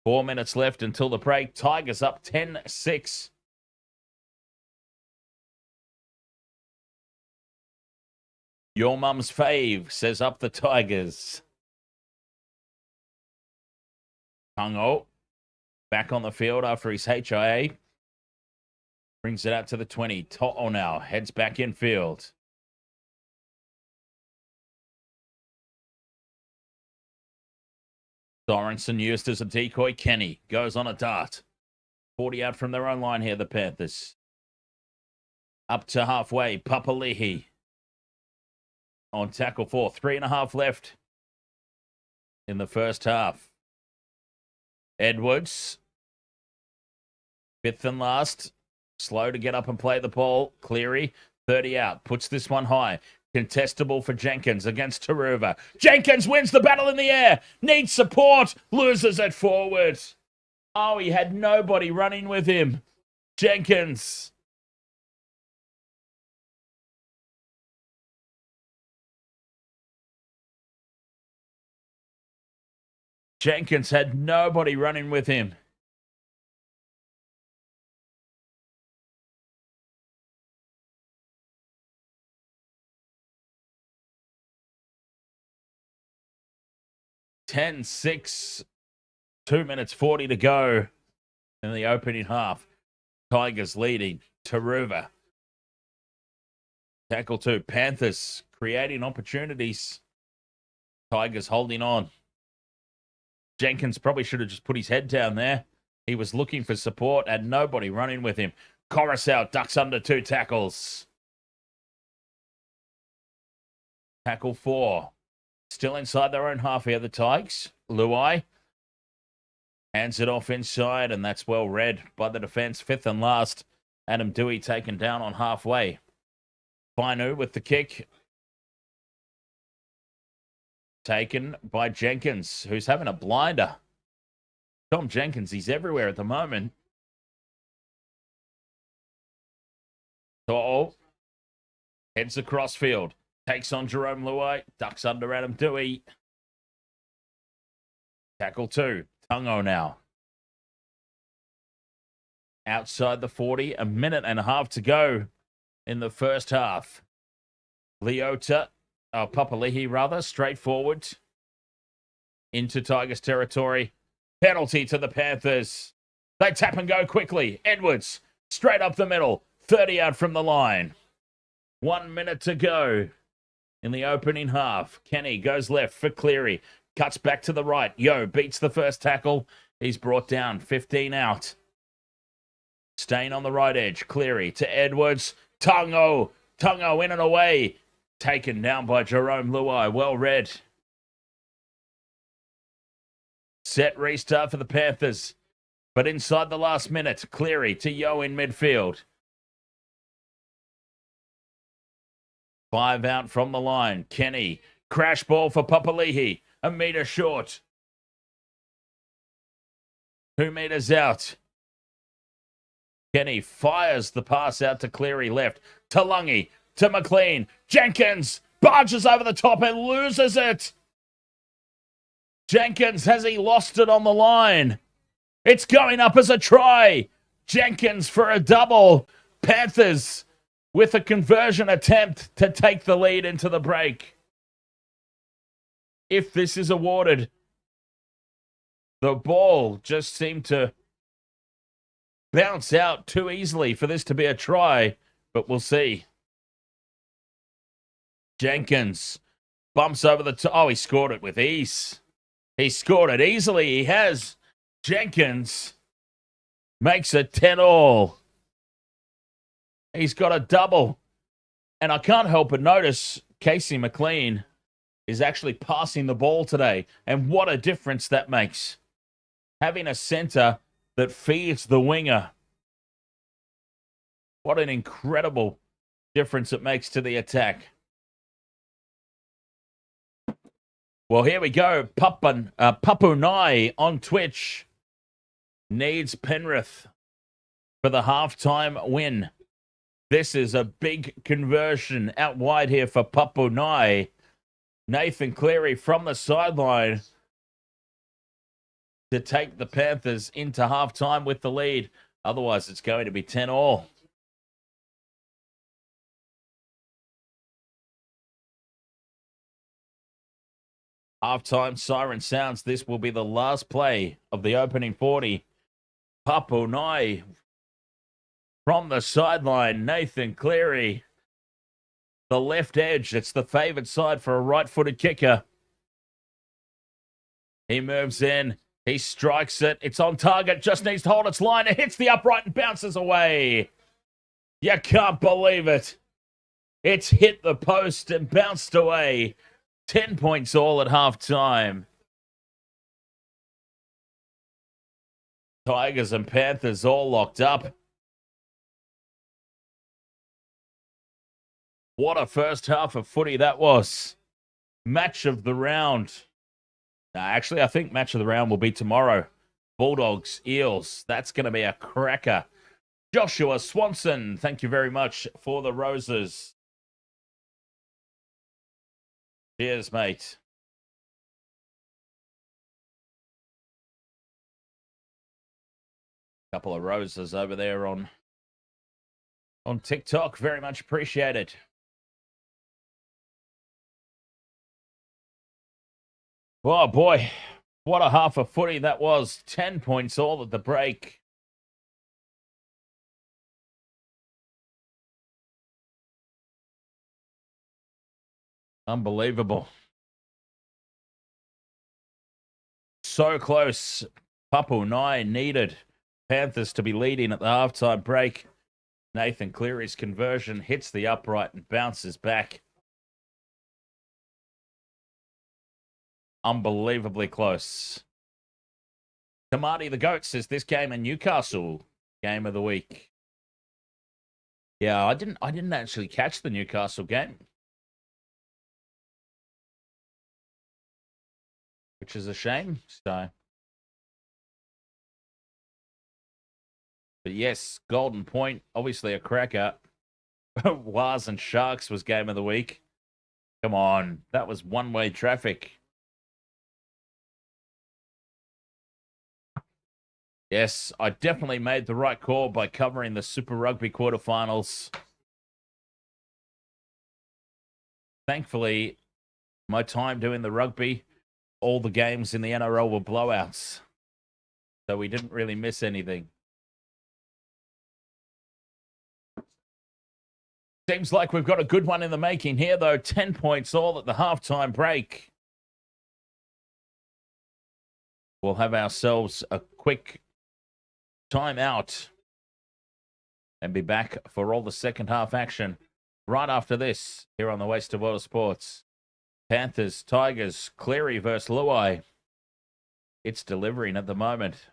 4 minutes left until the break. Tigers up 10-6. Your mum's fave says up the Tigers. Tungo back on the field after his HIA. Brings it out to the 20. To'o now heads back in field. Sorensen used as a decoy. Kenny goes on a dart. 40 out from their own line here, the Panthers. Up to halfway. Papali'i on tackle 4. 3.5 left in the first half. Edwards, 5th and last. Slow to get up and play the ball. Cleary, 30 out. Puts this one high. Contestable for Jenkins against Taruva. Jenkins wins the battle in the air. Needs support. Loses it forward. Oh, he had nobody running with him. Jenkins. Jenkins had nobody running with him. Ten, 6, 2 minutes 40 to go in the opening half. Tigers leading. Taruva. Tackle 2. Panthers creating opportunities. Tigers holding on. Jenkins probably should have just put his head down there. He was looking for support, had nobody running with him. Coruscant ducks under 2 tackles. Tackle 4. Still inside their own half here, the Tigers. Luai hands it off inside, and that's well read by the defense. 5th and last. Adam Dewey taken down on halfway. Fainu with the kick. Taken by Jenkins, who's having a blinder. Tom Jenkins, he's everywhere at the moment. So heads across field. Takes on Jarome Luai. Ducks under Adam Dewey. Tackle 2. Tungo now. Outside the 40. A minute and a half to go in the first half. Papali'i rather, straight forward into Tigers territory. Penalty to the Panthers. They tap and go quickly. Edwards, straight up the middle. 30 out from the line. 1 minute to go in the opening half. Kenny goes left for Cleary. Cuts back to the right. Yo beats the first tackle. He's brought down. 15 out. Staying on the right edge. Cleary to Edwards. Tungo in and away. Taken down by Jarome Luai. Well read. Set restart for the Panthers. But inside the last minute, Cleary to Yo in midfield. 5 out from the line. Kenny. Crash ball for Papali'i. A metre short. 2 metres out. Kenny fires the pass out to Cleary left. To Lungy. To McLean. Jenkins barges over the top and loses it. Jenkins, has he lost it on the line? It's going up as a try. Jenkins for a double. Panthers with a conversion attempt to take the lead into the break. If this is awarded, the ball just seemed to bounce out too easily for this to be a try, but we'll see. Jenkins bumps over the top. Oh, he scored it with ease. He scored it easily. He has. Jenkins makes it 10-all. He's got a double. And I can't help but notice Casey McLean is actually passing the ball today. And what a difference that makes. Having a centre that feeds the winger. What an incredible difference it makes to the attack. Well, here we go. Papunai on Twitch needs Penrith for the halftime win. This is a big conversion out wide here for Papunai. Nathan Cleary from the sideline to take the Panthers into halftime with the lead. Otherwise, it's going to be 10-all. Halftime siren sounds. This will be the last play of the opening 40. Papunai from the sideline. Nathan Cleary. The left edge. It's the favoured side for a right-footed kicker. He moves in. He strikes it. It's on target. Just needs to hold its line. It hits the upright and bounces away. You can't believe it. It's hit the post and bounced away. 10 points all at halftime. Tigers and Panthers all locked up. What a first half of footy that was. Match of the round. Actually, I think match of the round will be tomorrow. Bulldogs, Eels. That's going to be a cracker. Joshua Swanson, thank you very much for the roses. Cheers, mate. Couple of roses over there on TikTok. Very much appreciated. Oh, boy. What a half of footy that was. 10 points all at the break. Unbelievable. So close. Papunai needed Panthers to be leading at the halftime break. Nathan Cleary's conversion hits the upright and bounces back. Unbelievably close. Tamati the Goat says this game in Newcastle game of the week. Yeah, I didn't actually catch the Newcastle game, which is a shame. So, but yes, Golden Point, obviously a cracker. Waz and Sharks was game of the week. Come on, that was one-way traffic. Yes, I definitely made the right call by covering the Super Rugby quarterfinals. Thankfully, my time doing the rugby, all the games in the NRL were blowouts. So we didn't really miss anything. Seems like we've got a good one in the making here, though. 10 points all at the halftime break. We'll have ourselves a quick timeout and be back for all the second half action right after this here on the Waste World of Sports. Panthers, Tigers, Cleary versus Luai. It's delivering at the moment.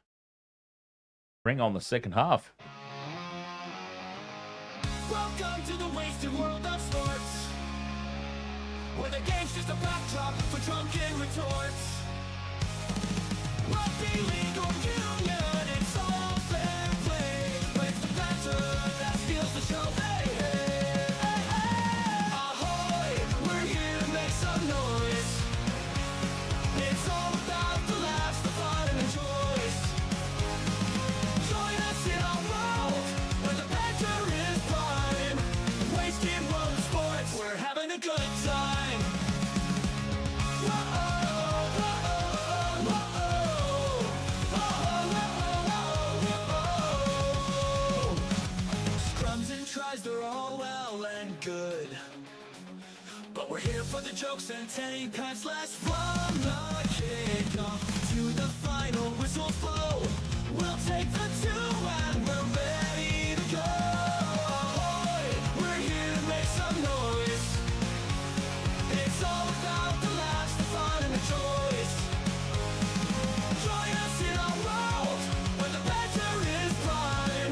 Bring on the second half. Welcome to the wasted world of sports, where the game's just a backdrop for drunken retorts. Rugby legal union, it's all fair play. It's the banter that steals the show. Hey, hey, hey, hey. Ahoy, we're here to make some noise. It's all about the laughs, the fun, and the joys. Join us in our world, where the banter is prime. Wasted world of sports, we're having a good time. Scrums and tries, they're all well and good, but we're here for the jokes and tank pants last from the kickoff to the final whistle blow. We'll take the two and we're ready to go. Ahoy, we're here to make some noise. It's all about the laughs, the fun, and the joys. Join us in our world, where the banter is prime.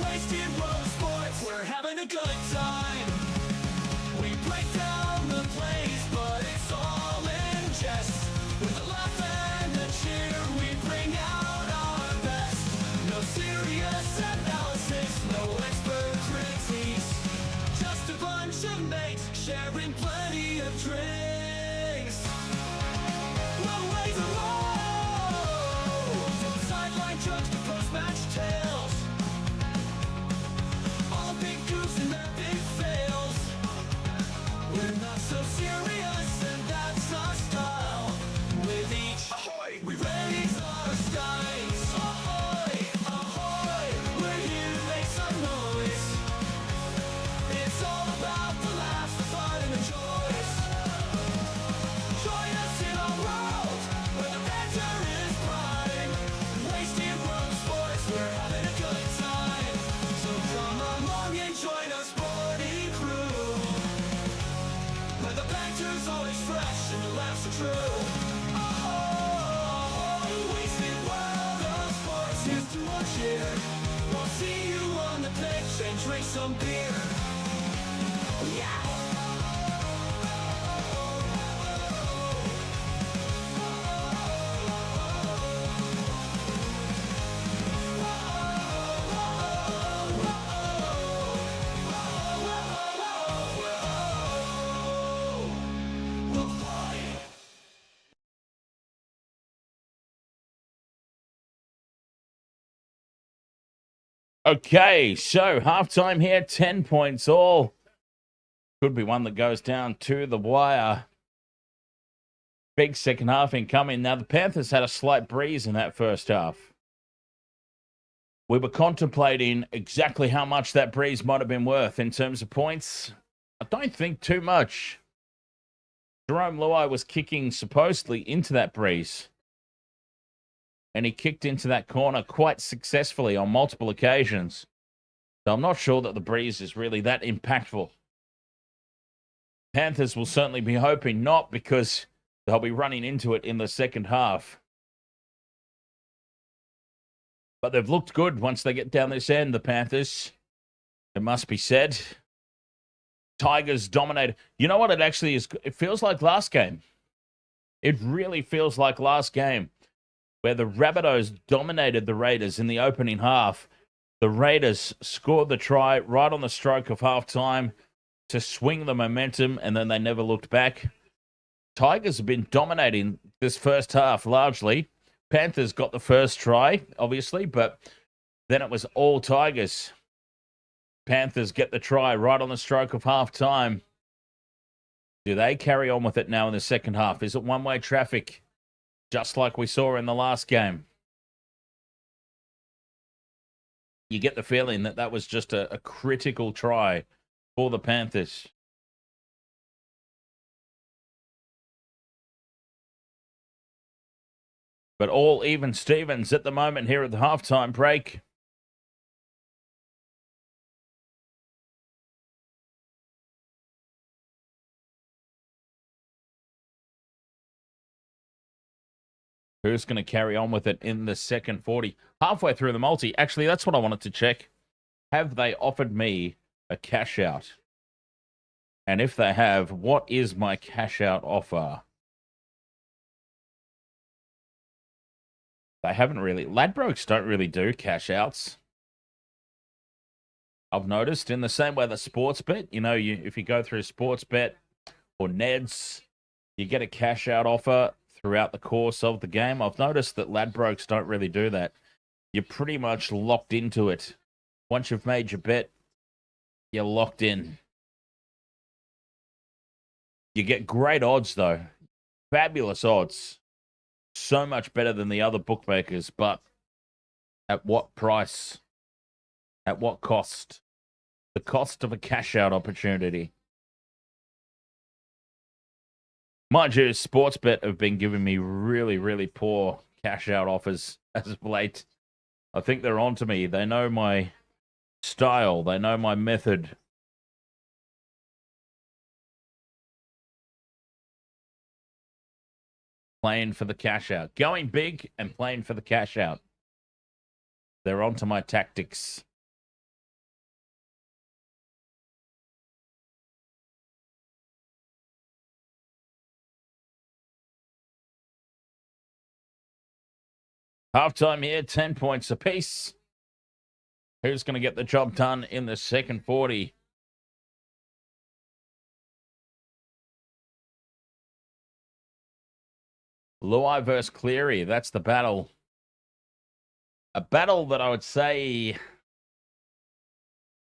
Wasted world of sports, we're having a good time. We break down the plays, but it's all in jest. With a laugh and a cheer, we bring out our best. No serious analysis, no expert critiques. Just a bunch of mates sharing plenty of drinks. We'll wait the road, from sideline jokes to post-match tales. All big goofs and their big fails. We're not so serious, and that's our style. With each ahoy, we raise our skies. Ahoy, ahoy, we're here to make some noise. It's all about the laughs, the fun, and the joys. Join us in our world, where the banter is prime. Wasted world of sports, we're having a good time. So come along and join our sporty crew, where the banter's always fresh and the laughs are true. Oh, wasted world of sports, here's to our cheer. We'll see you on the pitch and drink some beer. Yeah! Okay, so halftime here, 10 points all. Could be one that goes down to the wire. Big second half incoming. Now, the Panthers had a slight breeze in that first half. We were contemplating exactly how much that breeze might have been worth in terms of points. I don't think too much. Jarome Luai was kicking supposedly into that breeze, and he kicked into that corner quite successfully on multiple occasions. So I'm not sure that the breeze is really that impactful. Panthers will certainly be hoping not, because they'll be running into it in the second half. But they've looked good once they get down this end, the Panthers. It must be said. Tigers dominated. You know what it actually is? It feels like last game. It really feels like last game, where the Rabbitohs dominated the Raiders in the opening half. The Raiders scored the try right on the stroke of halftime to swing the momentum, and then they never looked back. Tigers have been dominating this first half largely. Panthers got the first try, obviously, but then it was all Tigers. Panthers get the try right on the stroke of halftime. Do they carry on with it now in the second half? Is it one-way traffic, just like we saw in the last game? You get the feeling that that was just a critical try for the Panthers. But all even Stevens at the moment here at the halftime break. Who's going to carry on with it in the second 40? Halfway through the multi. Actually, that's what I wanted to check. Have they offered me a cash out? And if they have, what is my cash out offer? They haven't really. Ladbrokes don't really do cash outs. I've noticed in the same way the sports bet, if you go through sports bet or Neds, you get a cash out offer throughout the course of the game. I've noticed that Ladbrokes don't really do that. You're pretty much locked into it. Once you've made your bet, you're locked in. You get great odds, though. Fabulous odds. So much better than the other bookmakers, but at what price? At what cost? The cost of a cash-out opportunity. Mind you, Sportsbet have been giving me really, really poor cash-out offers as of late. I think they're on to me. They know my style. They know my method. Playing for the cash-out. Going big and playing for the cash-out. They're on to my tactics. Halftime here, 10 points apiece. Who's going to get the job done in the second 40? Luai versus Cleary. That's the battle. A battle that I would say...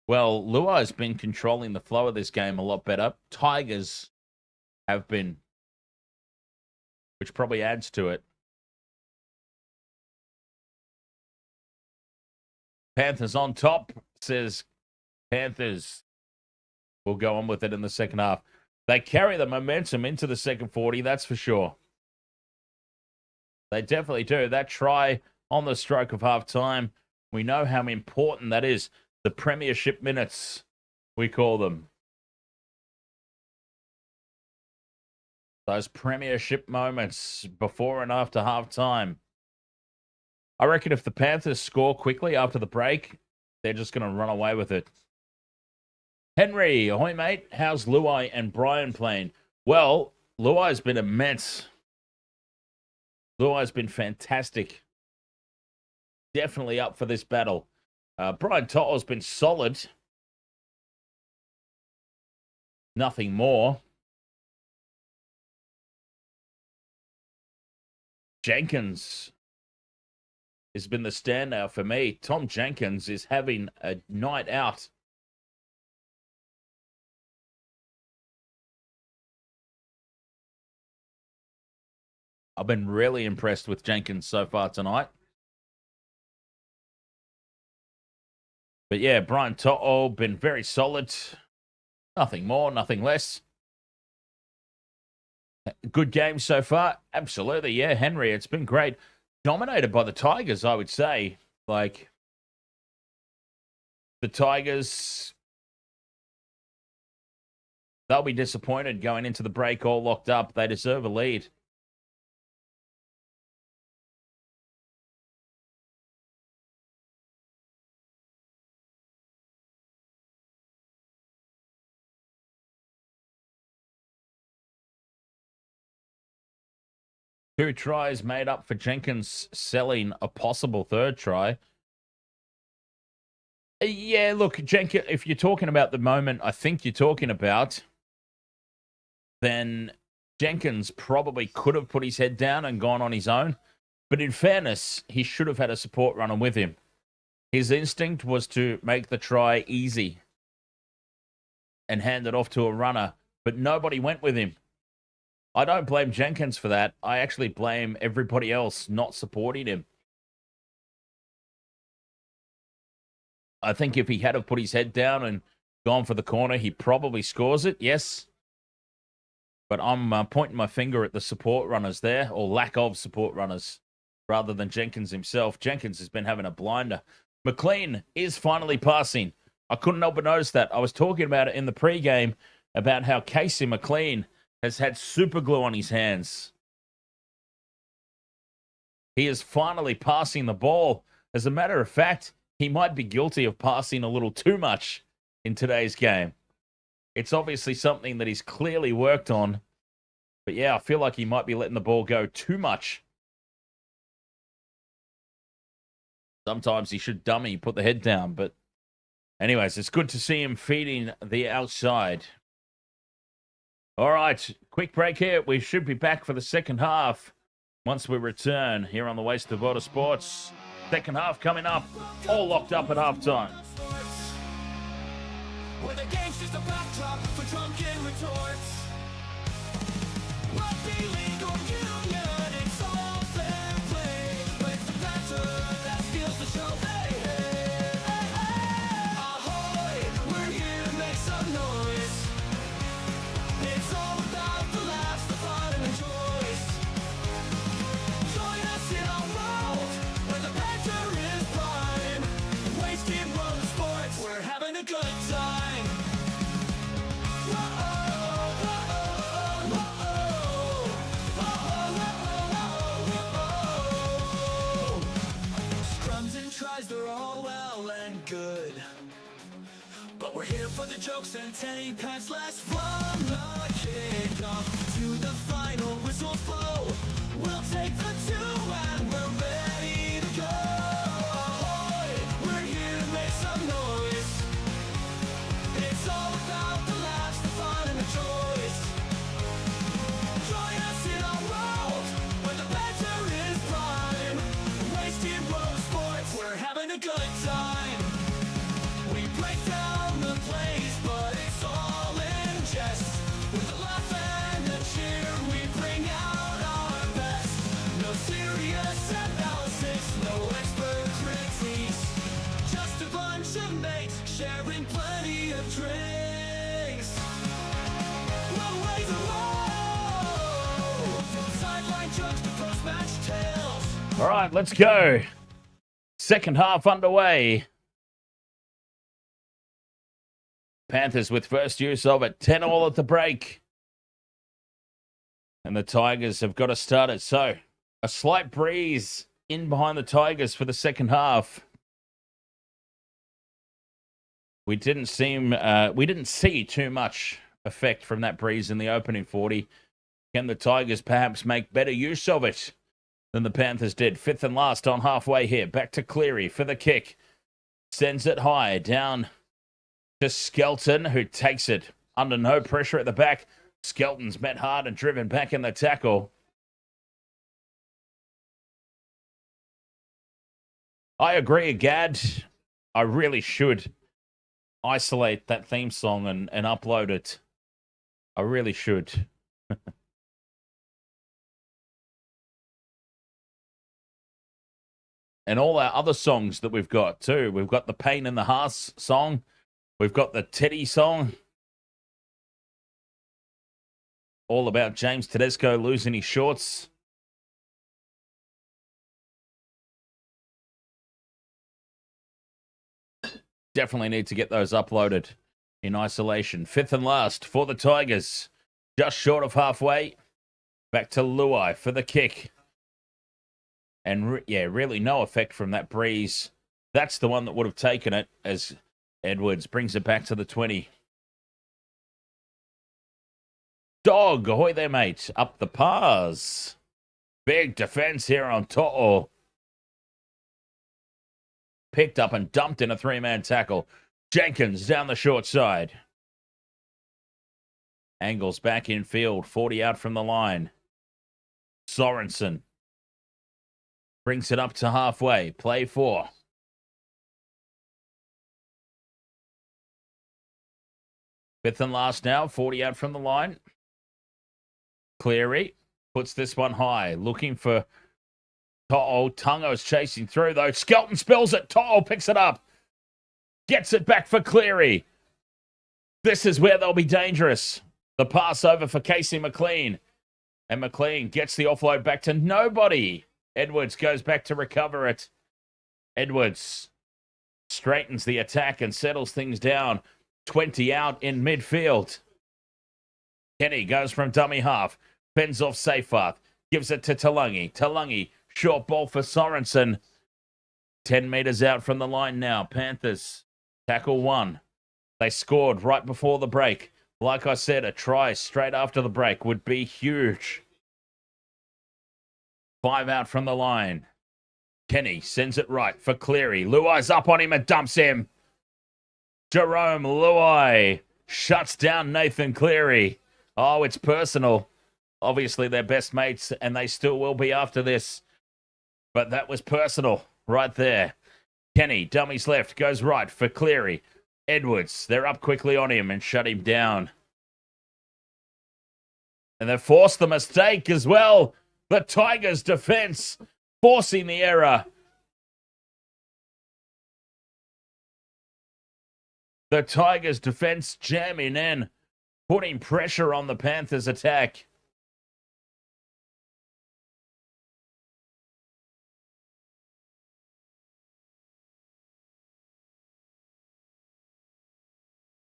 Well, Luai's been controlling the flow of this game a lot better. Tigers have been, which probably adds to it. Panthers on top, says Panthers will go on with it in the second half. They carry the momentum into the second 40, that's for sure. They definitely do. That try on the stroke of half-time, we know how important that is. The premiership minutes, we call them. Those premiership moments before and after half-time. I reckon if the Panthers score quickly after the break, they're just going to run away with it. Henry, ahoy, mate. How's Luai and Brian playing? Well, Luai's been immense. Luai's been fantastic. Definitely up for this battle. Brian To'o's been solid. Nothing more. Jenkins has been the standout for me. Tom Jenkins is having a night out. I've been really impressed with Jenkins so far tonight. But yeah, Brian To'o been very solid. Nothing more, nothing less. Good game so far. Absolutely, yeah. Henry, it's been great. Dominated by the Tigers, I would say. Like, the Tigers, they'll be disappointed going into the break all locked up. They deserve a lead. Two tries made up for Jenkins selling a possible third try. Yeah, look, Jenkins, if you're talking about the moment I think you're talking about, then Jenkins probably could have put his head down and gone on his own. But in fairness, he should have had a support runner with him. His instinct was to make the try easy and hand it off to a runner, but nobody went with him. I don't blame Jenkins for that. I actually blame everybody else not supporting him. I think if he had have put his head down and gone for the corner. He probably scores it, yes. But I'm pointing my finger at the support runners there, or lack of support runners, rather than Jenkins himself. Jenkins has been having a blinder. McLean is finally passing. I couldn't help but notice that. I was talking about it in the pregame about how Casey McLean has had super glue on his hands. He is finally passing the ball. As a matter of fact, he might be guilty of passing a little too much in today's game. It's obviously something that he's clearly worked on. But yeah, I feel like he might be letting the ball go too much. Sometimes he should dummy, put the head down. But anyways, it's good to see him feeding the outside. All right, quick break here. We should be back for the second half once we return here on the Waste of Water Sports. Second half coming up, all locked up at halftime. Where the game's just a backdrop for drunken retorts. Rugby league or union, it's all fair play. But it's the banter that steals the show. Hey, hey, hey, hey. Ahoy, we're here to make some noise. It's all about the laughs, the fun, and the joys. Join us in our world where the banter is prime. Wasted world of sports, we're having a good time. They're all well and good, but we're here for the jokes and tanny pants. Last from the kickoff to the final whistle blow, we'll take the two and we're ready to go. Ahoy, we're here to make some noise. It's all about the laughs, the fun, and the joys. Join us in our world where the banter is prime. Wasted world of sports, we're having a good time. We break down the plays, but it's all in jest. With a laugh and a cheer, we bring out our best. No serious analysis, no expert critiques. Just a bunch of mates sharing plenty of drinks. We'll raise a roll from sideline jokes to post-match tales. All right, let's go. Second half underway. Panthers with first use of it. 10-all at the break. And the Tigers have got to start it. So, a slight breeze in behind the Tigers for the second half. We didn't see too much effect from that breeze in the opening 40. Can the Tigers perhaps make better use of it than the Panthers did? Fifth and last on halfway here. Back to Cleary for the kick. Sends it high down to Skelton, who takes it under no pressure at the back. Skelton's met hard and driven back in the tackle. I agree, Gad. I really should isolate that theme song and upload it. I really should. And all our other songs that we've got too. We've got the Pain in the Hearts song. We've got the Teddy song. All about James Tedesco losing his shorts. Definitely need to get those uploaded in isolation. Fifth and last for the Tigers. Just short of halfway. Back to Luai for the kick. And really no effect from that breeze. That's the one that would have taken it as Edwards brings it back to the 20. Dog, ahoy there, mate. Up the pass. Big defense here on To'o. Picked up and dumped in a three-man tackle. Jenkins down the short side. Angles back in field. 40 out from the line. Sorensen brings it up to halfway. Play 4. Fifth and last now. 40 out from the line. Cleary puts this one high. Looking for To'o. Tungo's chasing through though. Skelton spills it. To'o picks it up. Gets it back for Cleary. This is where they'll be dangerous. The pass over for Casey McLean. And McLean gets the offload back to nobody. Edwards goes back to recover it. Edwards straightens the attack and settles things down. 20 out in midfield. Kenny goes from dummy half. Fends off Seyfarth. Gives it to Talangi. Talangi, short ball for Sorensen. 10 metres out from the line now. Panthers, tackle 1. They scored right before the break. Like I said, a try straight after the break would be huge. 5 out from the line. Kenny sends it right for Cleary. Luai's up on him and dumps him. Jarome Luai shuts down Nathan Cleary. Oh, it's personal. Obviously, they're best mates, and they still will be after this. But that was personal right there. Kenny, dummies left, goes right for Cleary. Edwards, they're up quickly on him and shut him down. And they forced the mistake as well. The Tigers' defense forcing the error. The Tigers' defense jamming in, putting pressure on the Panthers' attack.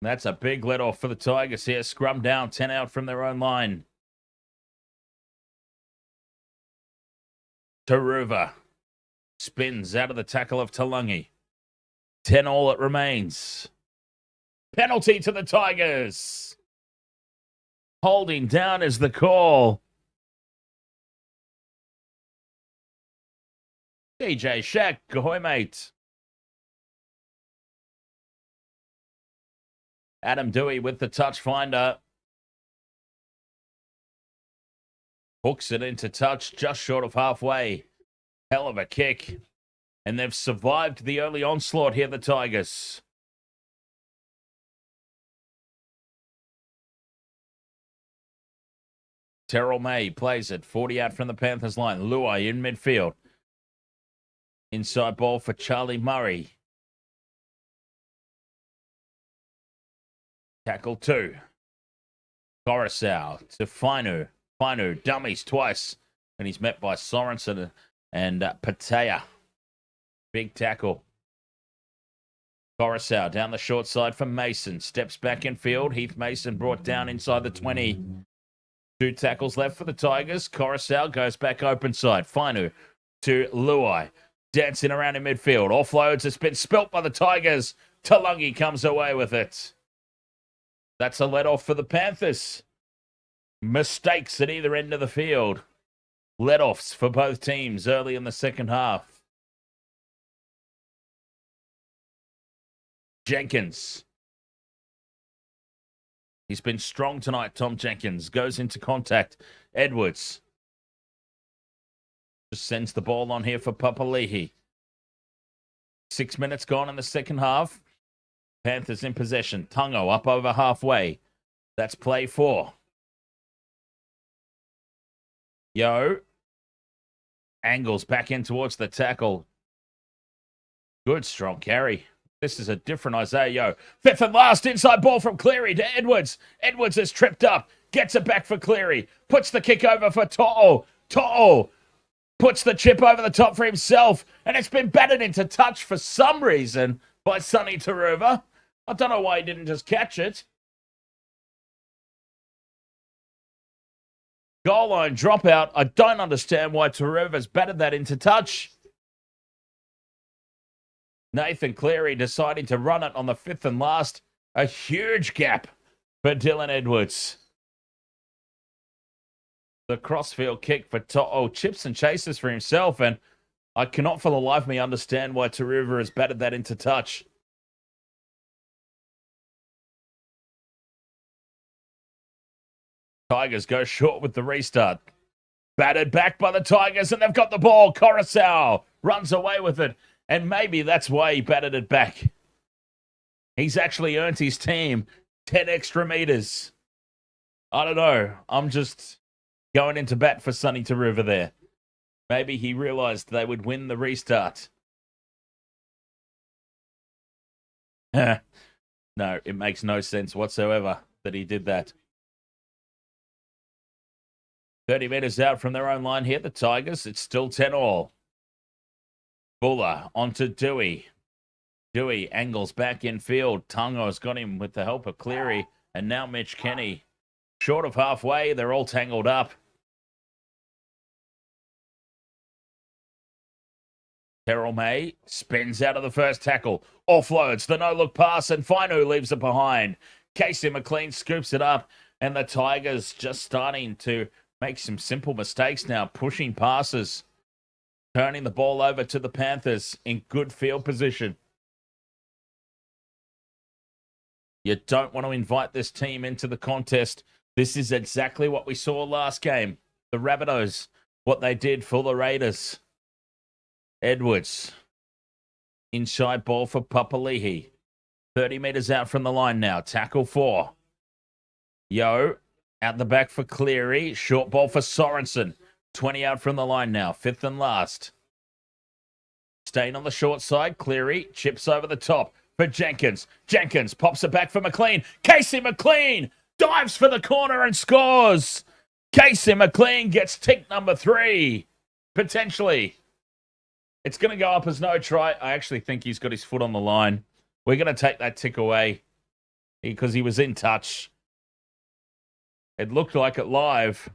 That's a big let off for the Tigers here. Scrum down, 10 out from their own line. Taruva spins out of the tackle of Talangi. 10 all it remains. Penalty to the Tigers. Holding down is the call. DJ Shack, Ahoy mate. Adam Dewey with the touch finder. Hooks it into touch just short of halfway. Hell of a kick. And they've survived the early onslaught here, the Tigers. Terrell May plays it. 40 out from the Panthers line. Luai in midfield. Inside ball for Charlie Murray. Tackle 2. Coruscant to Fainu. Fainu dummies twice. And he's met by Sorensen and Patea. Big tackle. Coruscant down the short side for Mason. Steps back in field. Heath Mason brought down inside the 20. 2 tackles left for the Tigers. Coruscant goes back open side. Fainu to Luai. Dancing around in midfield. Offloads. It's been spilt by the Tigers. Talangi comes away with it. That's a let off for the Panthers. Mistakes at either end of the field. Let offs for both teams early in the second half. Jenkins. He's been strong tonight, Tom Jenkins. Goes into contact. Edwards. Just sends the ball on here for Papali'i. 6 minutes gone in the second half. Panthers in possession. Tungo up over halfway. That's play 4. Yo. Angles back in towards the tackle. Good strong carry. This is a different Isaiah Yo. 5th and last inside ball from Cleary to Edwards. Edwards is tripped up. Gets it back for Cleary. Puts the kick over for To'o. To'o puts the chip over the top for himself. And it's been battered into touch for some reason by Sonny Taruva. I don't know why he didn't just catch it. Goal line dropout. I don't understand why Taruva's battered that into touch. Nathan Cleary deciding to run it on the 5th and last. A huge gap for Dylan Edwards. The crossfield kick for To'o. Chips and chases for himself. And I cannot for the life of me understand why Taruva has battered that into touch. Tigers go short with the restart. Battered back by the Tigers, and they've got the ball. Coruscant runs away with it, and maybe that's why he batted it back. He's actually earned his team 10 extra meters. I don't know. I'm just going into bat for Sonny Taruva there. Maybe he realised they would win the restart. No, it makes no sense whatsoever that he did that. 30 metres out from their own line here, the Tigers. It's still 10-all. Buller onto Dewey. Dewey angles back in field. Tungo's got him with the help of Cleary. And now Mitch Kenny. Short of halfway, they're all tangled up. Jarome spins out of the first tackle. Offloads the no-look pass, and Fainu leaves it behind. Casey McLean scoops it up, and the Tigers just starting to make some simple mistakes now, pushing passes, turning the ball over to the Panthers in good field position. You don't want to invite this team into the contest. This is exactly what we saw last game. The Rabbitohs, what they did for the Raiders. Edwards. Inside ball for Papali'i. 30 metres out from the line now. Tackle 4. Yo, out the back for Cleary. Short ball for Sorensen. 20 out from the line now. 5th and last. Staying on the short side. Cleary chips over the top for Jenkins. Jenkins pops it back for McLean. Casey McLean dives for the corner and scores. Casey McLean gets tick number 3. Potentially. It's going to go up as no try. I actually think he's got his foot on the line. We're going to take that tick away because he was in touch. It looked like it live.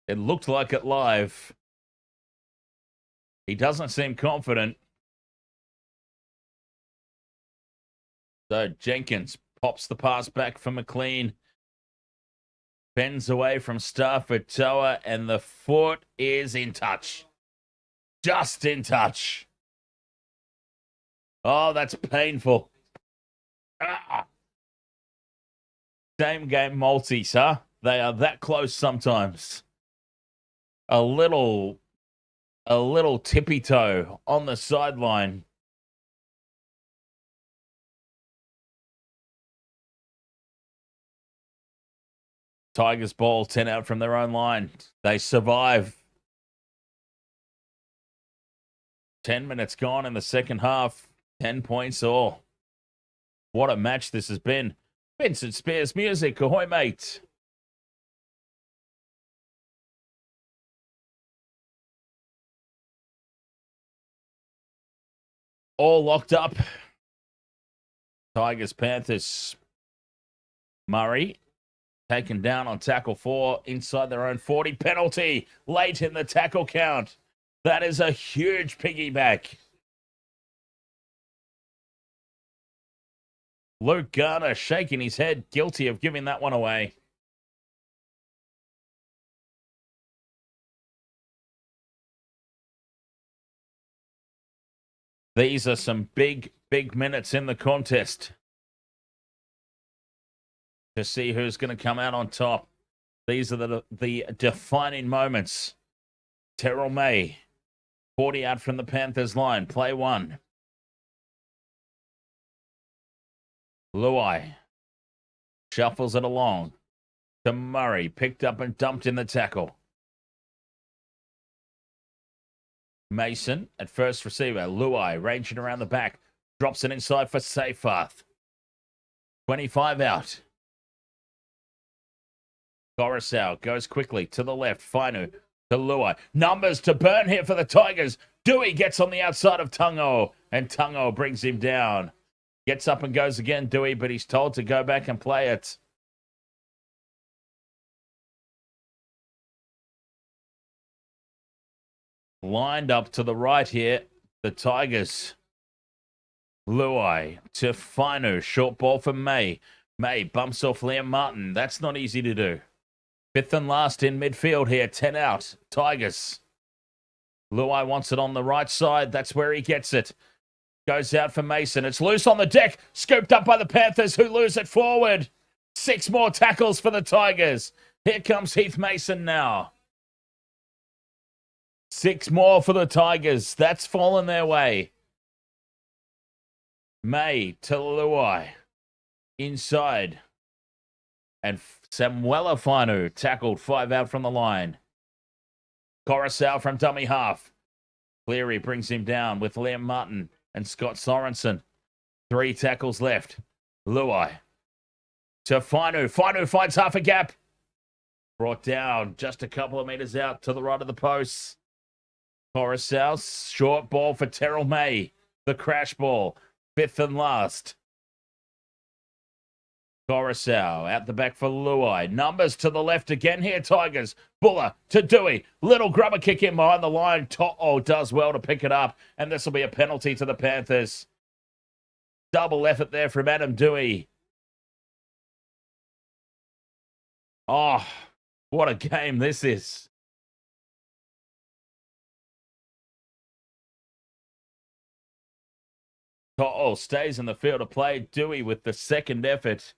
It looked like it live. He doesn't seem confident. So Jenkins pops the pass back for McLean. Bends away from Stafford Toa, and the foot is in touch. Just in touch. Oh, that's painful. Same game multis, huh? They are that close sometimes. A little tippy toe on the sideline. Tigers ball, 10 out from their own line. They survive. 10 minutes gone in the second half. 10 points all. What a match this has been. Vincent Spears music. Ahoy, mate. All locked up. Tigers, Panthers. Murray. Taken down on tackle 4 inside their own 40. Penalty late in the tackle count. That is a huge piggyback. Luke Garner shaking his head, guilty of giving that one away. These are some big minutes in the contest to see who's going to come out on top. These are the defining moments. Terrell May, 40 out from the Panthers line. Play 1. Luai shuffles it along to Murray. Picked up and dumped in the tackle. Mason at first receiver. Luai ranging around the back. Drops it inside for Seyfarth. 25 out. Coruscant goes quickly to the left. Fainu to Luai. Numbers to burn here for the Tigers. Dewey gets on the outside of Tungo, and Tungo brings him down. Gets up and goes again, Dewey, but he's told to go back and play it. Lined up to the right here, the Tigers. Luai to Fainu. Short ball for May. May bumps off Liam Martin. That's not easy to do. 5th and last in midfield here. 10 out. Tigers. Luai wants it on the right side. That's where he gets it. Goes out for Mason. It's loose on the deck. Scooped up by the Panthers, who lose it forward. 6 more tackles for the Tigers. Here comes Heath Mason now. 6 more for the Tigers. That's fallen their way. May to Luai. Inside. And Samuela Fainu tackled 5 out from the line. Coruscant from dummy half. Cleary brings him down with Liam Martin and Scott Sorensen. 3 tackles left. Luai to Finu. Finu finds half a gap. Brought down just a couple of meters out to the right of the post. Coruscant, short ball for Terrell May. The crash ball, 5th and last. Coruscant out the back for Luai. Numbers to the left again here, Tigers. Buller to Dewey. Little grubber kick in behind the line. To'o does well to pick it up, and this will be a penalty to the Panthers. Double effort there from Adam Dewey. Oh, what a game this is. To'o stays in the field of play. Dewey with the second effort.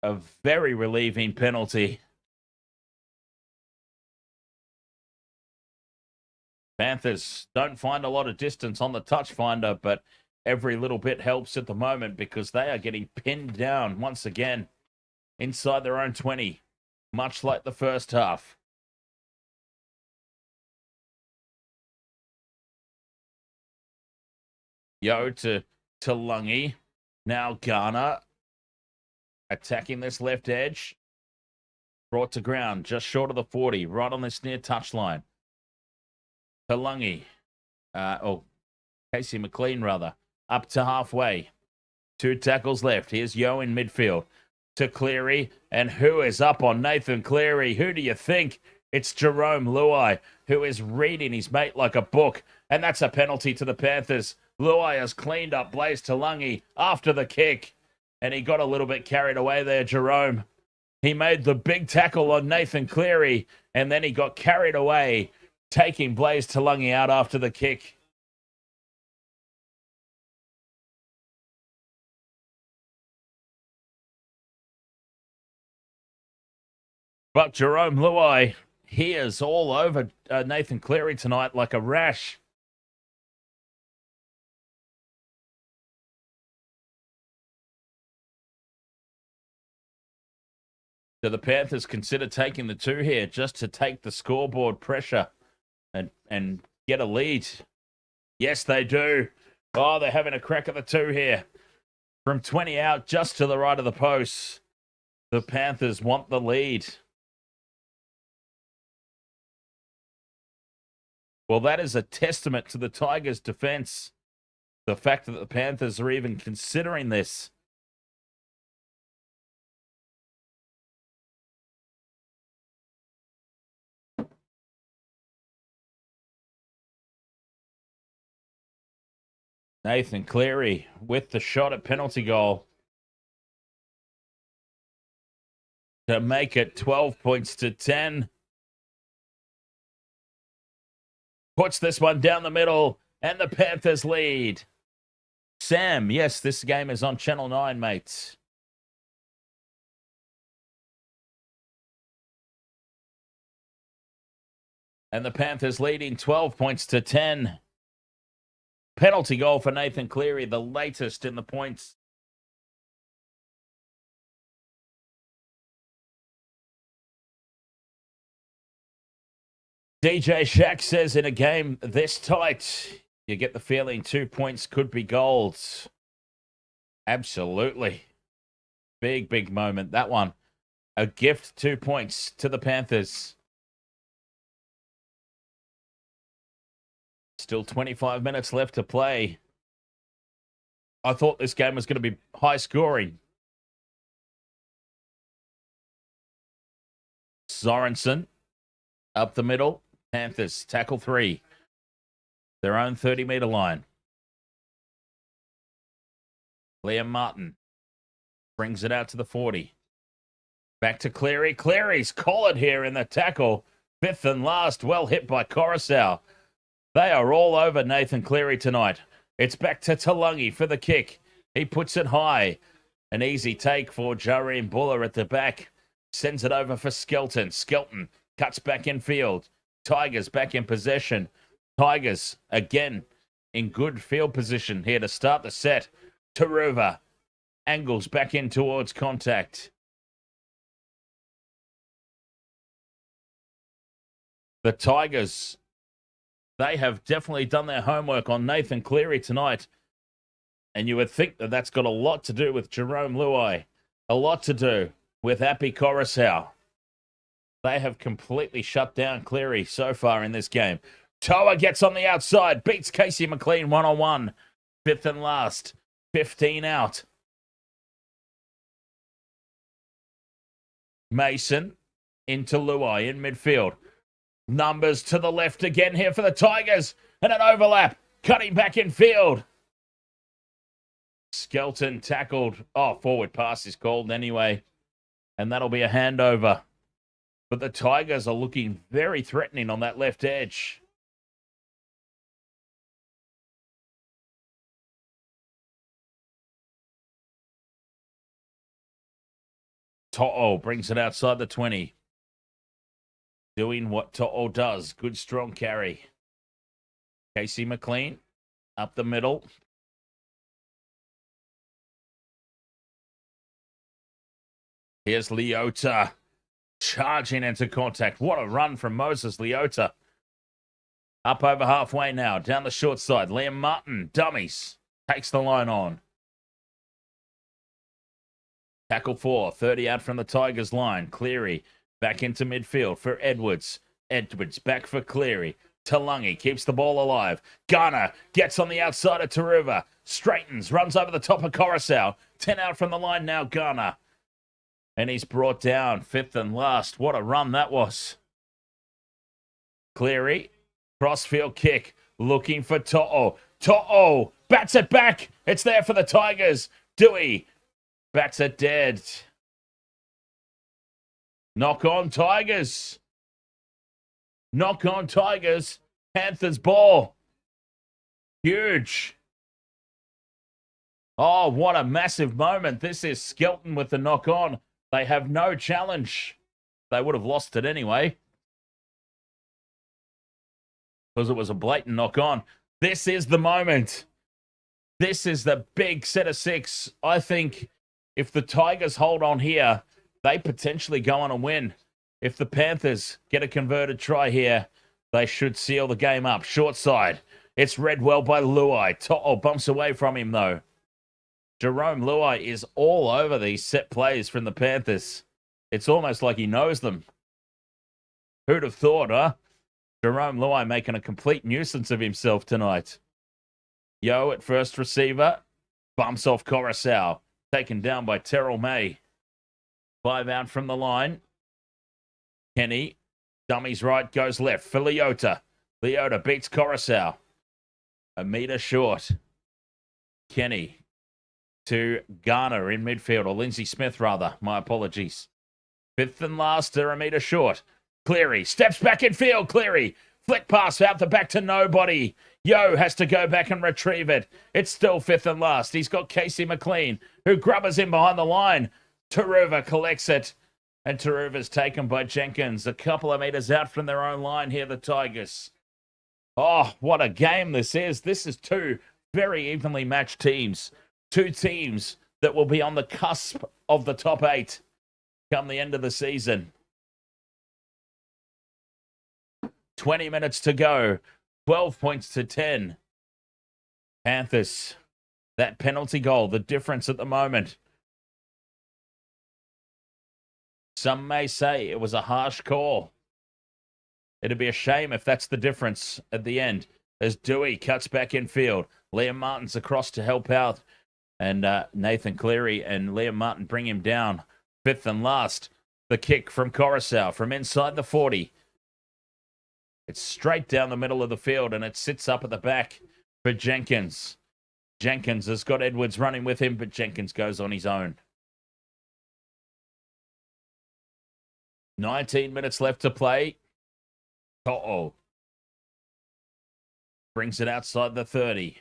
A very relieving penalty. Panthers don't find a lot of distance on the touch finder, but every little bit helps at the moment because they are getting pinned down once again inside their own 20, much like the first half. Yo to Lungi. Now Garner attacking this left edge. Brought to ground just short of the 40, right on this near touchline. Lungi. Casey McLean rather. Up to halfway. 2 tackles left. Here's Yo in midfield. To Cleary. And who is up on Nathan Cleary? Who do you think? It's Jarome Luai, who is reading his mate like a book. And that's a penalty to the Panthers. Luai has cleaned up Blaze Talangi after the kick. And he got a little bit carried away there, Jarome. He made the big tackle on Nathan Cleary. And then he got carried away, taking Blaze Talangi out after the kick. But Jarome Luai, he is all over Nathan Cleary tonight like a rash. Do the Panthers consider taking the 2 here just to take the scoreboard pressure and get a lead? Yes, they do. Oh, they're having a crack at the 2 here. From 20 out, just to the right of the post. The Panthers want the lead. Well, that is a testament to the Tigers' defense. The fact that the Panthers are even considering this. Nathan Cleary with the shot at penalty goal to make it 12 points to 10. Puts this one down the middle, and the Panthers lead. Sam, yes, this game is on Channel 9, mates. And the Panthers leading 12 points to 10. Penalty goal for Nathan Cleary, the latest in the points. DJ Shack says in a game this tight, you get the feeling 2 points could be gold. Absolutely. Big, big moment, that one. A gift, 2 points to the Panthers. Still 25 minutes left to play. I thought this game was going to be high scoring. Sorensen up the middle. Panthers tackle 3. Their own 30-meter line. Liam Martin brings it out to the 40. Back to Cleary. Cleary's collared here in the tackle. 5th and last. Well hit by Coruscant. They are all over Nathan Cleary tonight. It's back to Talangi for the kick. He puts it high. An easy take for Jarome Buller at the back. Sends it over for Skelton. Skelton cuts back in field. Tigers back in possession. Tigers again in good field position here to start the set. Taruva angles back in towards contact. The Tigers, they have definitely done their homework on Nathan Cleary tonight. And you would think that that's got a lot to do with Jarome Luai, a lot to do with Happy Coruscant. They have completely shut down Cleary so far in this game. Toa gets on the outside, beats Casey McLean one-on-one. Fifth and last, 15 out. Mason into Luai in midfield. Numbers to the left again here for the Tigers. And an overlap, cutting back in field. Skelton tackled. Oh, forward pass is called anyway. And that'll be a handover. But the Tigers are looking very threatening on that left edge. To'o brings it outside the 20. Doing what To'o does. Good strong carry. Casey McLean up the middle. Here's Leota charging into contact. What a run from Moses Leota. Up over halfway now. Down the short side. Liam Martin, dummies. Takes the line on. Tackle 4. 30 out from the Tigers line. Cleary back into midfield for Edwards. Edwards back for Cleary. Talangi keeps the ball alive. Garner gets on the outside of Taruva. Straightens. Runs over the top of Coruscant. 10 out from the line now. Garner. And he's brought down. Fifth and last. What a run that was. Cleary. Crossfield kick. Looking for To'o. To'o bats it back. It's there for the Tigers. Dewey bats it dead. Knock on Tigers. Knock on Tigers. Panthers ball. Huge. Oh, what a massive moment. This is Skelton with the knock on. They have no challenge. They would have lost it anyway, because it was a blatant knock on. This is the moment. This is the big set of 6. I think if the Tigers hold on here, they potentially go on and win. If the Panthers get a converted try here, they should seal the game up. Short side. It's read well by Luai. To'o bumps away from him, though. Jarome Luai is all over these set plays from the Panthers. It's almost like he knows them. Who'd have thought, huh? Jarome Luai making a complete nuisance of himself tonight. Yo at first receiver. Bumps off Coruscant. Taken down by Terrell May. 5 out from the line. Kenny. Dummies right, goes left for Leota. Leota beats Coruscant. A metre short. Kenny to Garner in midfield, or Lindsay Smith rather. My apologies. Fifth and last, they're a metre short. Cleary steps back in field. Cleary flick pass out the back to nobody. Yo has to go back and retrieve it. It's still fifth and last. He's got Casey McLean, who grubbers in behind the line. Taruva collects it, and Taruva's taken by Jenkins. A couple of metres out from their own line here, the Tigers. Oh, what a game this is. This is 2 very evenly matched teams. 2 teams that will be on the cusp of the top 8 come the end of the season. 20 minutes to go. 12 points to 10. Panthers. That penalty goal, the difference at the moment. Some may say it was a harsh call. It'd be a shame if that's the difference at the end. As Dewey cuts back in field. Liam Martin's across to help out. And Nathan Cleary and Liam Martin bring him down. Fifth and last. The kick from Coruscant from inside the 40. It's straight down the middle of the field, and it sits up at the back for Jenkins. Jenkins has got Edwards running with him, but Jenkins goes on his own. 19 minutes left to play. To'o brings it outside the 30.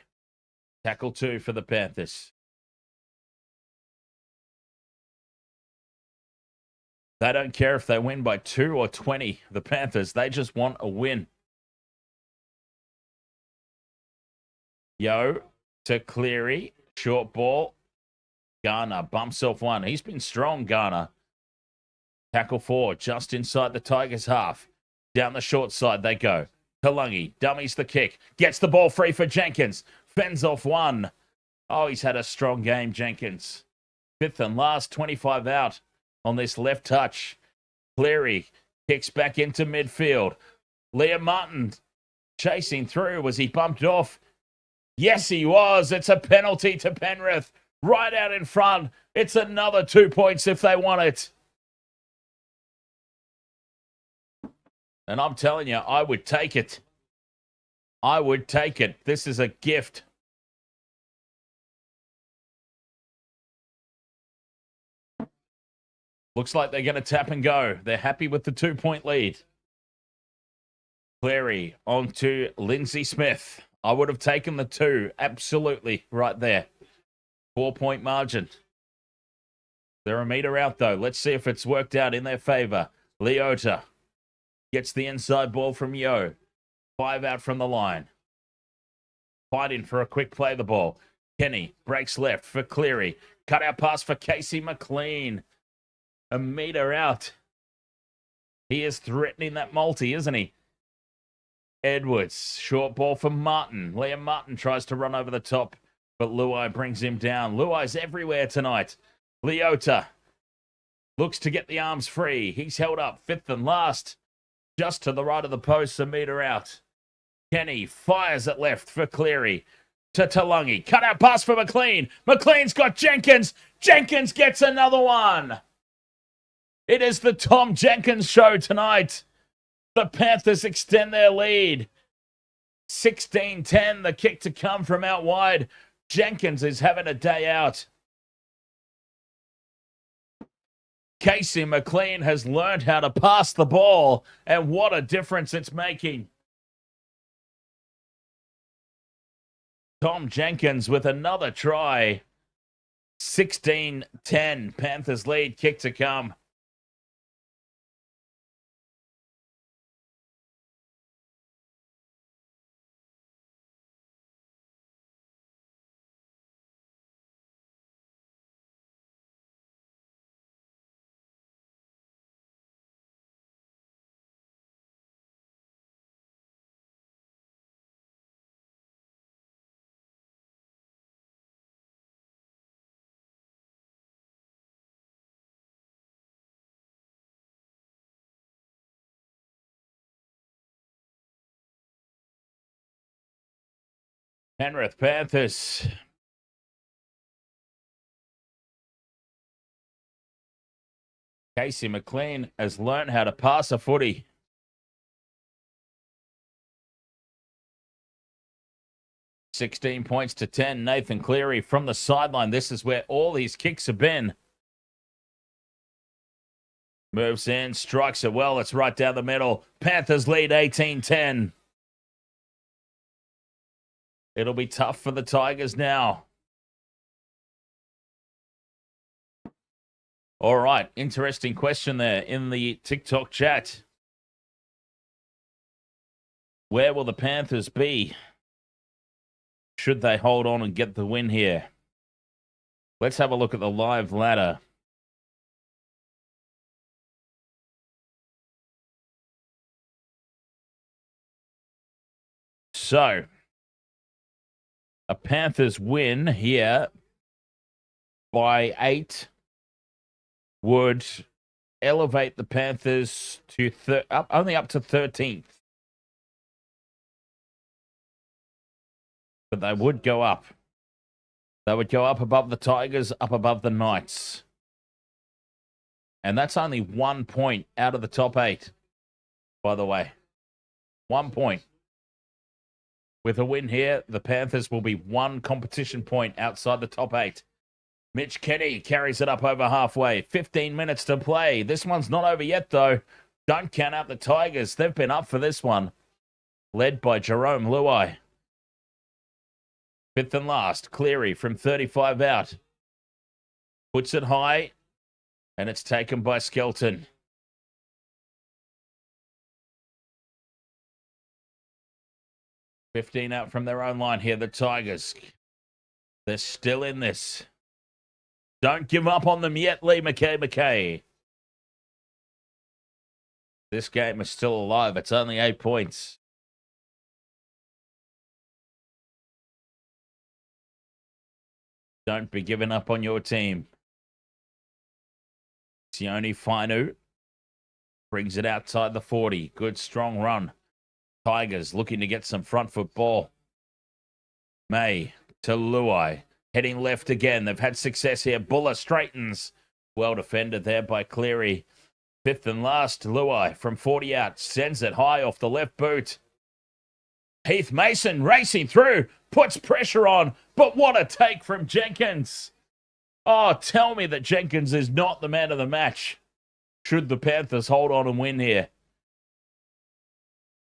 Tackle 2 for the Panthers. They don't care if they win by 2 or 20, the Panthers. They just want a win. Yo to Cleary. Short ball. Garner bumps off one. He's been strong, Garner. Tackle 4, just inside the Tigers' half. Down the short side they go. Talangi dummies the kick. Gets the ball free for Jenkins. Fends off one. Oh, he's had a strong game, Jenkins. Fifth and last, 25 out on this left touch. Cleary kicks back into midfield. Liam Martin chasing through. Was he bumped off? Yes, he was. It's a penalty to Penrith. Right out in front. It's another 2 points if they want it. And I'm telling you, I would take it. I would take it. This is a gift. Looks like they're going to tap and go. They're happy with the 2 point lead. Cleary on to Lindsay Smith. I would have taken the 2. Absolutely. Right there. 4 point margin. They're a metre out, though. Let's see if it's worked out in their favour. Leota gets the inside ball from Yo. 5 out from the line. Fighting for a quick play the ball. Kenny breaks left for Cleary. Cut out pass for Casey McLean. A metre out. He is threatening that multi, isn't he? Edwards. Short ball for Martin. Liam Martin tries to run over the top, but Luai brings him down. Luai's everywhere tonight. Leota looks to get the arms free. He's held up fifth and last. Just to the right of the post, a metre out. Kenny fires it left for Cleary. To Talangi. Cut out pass for McLean. McLean's got Jenkins. Jenkins gets another one. It is the Tom Jenkins show tonight. The Panthers extend their lead. 16-10, the kick to come from out wide. Jenkins is having a day out. Casey McLean has learned how to pass the ball, and what a difference it's making. Tom Jenkins with another try. 16-10, Panthers lead, kick to come. Penrith Panthers. Casey McLean has learned how to pass a footy. $16 points to 10. Nathan Cleary from the sideline. This is where all these kicks have been. Moves in, strikes it well. It's right down the middle. Panthers lead 18-10. It'll be tough for the Tigers now. All right, interesting question there in the TikTok chat. Where will the Panthers be? Should they hold on and get the win here? Let's have a look at the live ladder. So, a Panthers win here by 8 would elevate the Panthers to only up to 13th. But they would go up. They would go up above the Tigers, up above the Knights. And that's only 1 point out of the top 8, by the way. 1 point. With a win here, the Panthers will be 1 competition point outside the top 8. Mitch Kenny carries it up over halfway. 15 minutes to play. This one's not over yet, though. Don't count out the Tigers. They've been up for this one. Led by Jarome Luai. Fifth and last. Cleary from 35 out. Puts it high. And it's taken by Skelton. $15 out from their own line here, the Tigers. They're still in this. Don't give up on them yet, Lee McKay. This game is still alive. It's only 8 points. Don't be giving up on your team. Sione Fainu brings it outside the 40. Good, strong run. Tigers looking to get some front foot ball. May to Luai. Heading left again. They've had success here. Buller straightens. Well defended there by Cleary. Fifth and last, Luai from 40 out. Sends it high off the left boot. Heath Mason racing through. Puts pressure on. But what a take from Jenkins. Oh, tell me that Jenkins is not the man of the match. Should the Panthers hold on and win here?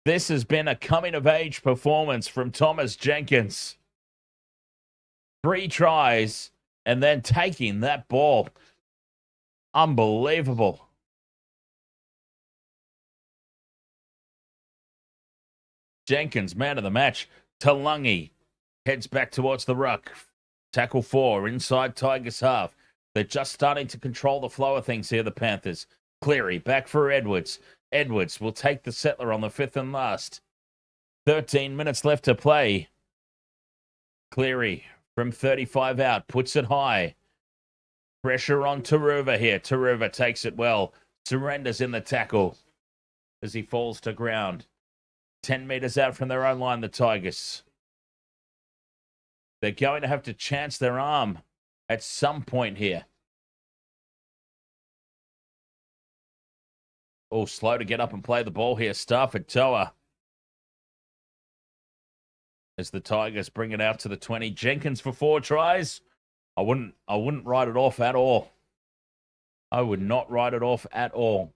This has been a coming-of-age performance from Thomas Jenkins. 3 tries and then taking that ball. Unbelievable. Jenkins, man of the match. Talangi heads back towards the ruck. Tackle 4 inside Tigers half. They're just starting to control the flow of things here, the Panthers. Cleary back for Edwards. Edwards will take the settler on the 5th and last. 13 minutes left to play. Cleary from 35 out, puts it high. Pressure on Taruva here. Taruva takes it well. Surrenders in the tackle as he falls to ground. 10 metres out from their own line, the Tigers. They're going to have to chance their arm at some point here. Oh, slow to get up and play the ball here. Stafford Toa. As the Tigers bring it out to the 20. Jenkins for 4 tries. I wouldn't write it off at all. I would not write it off at all.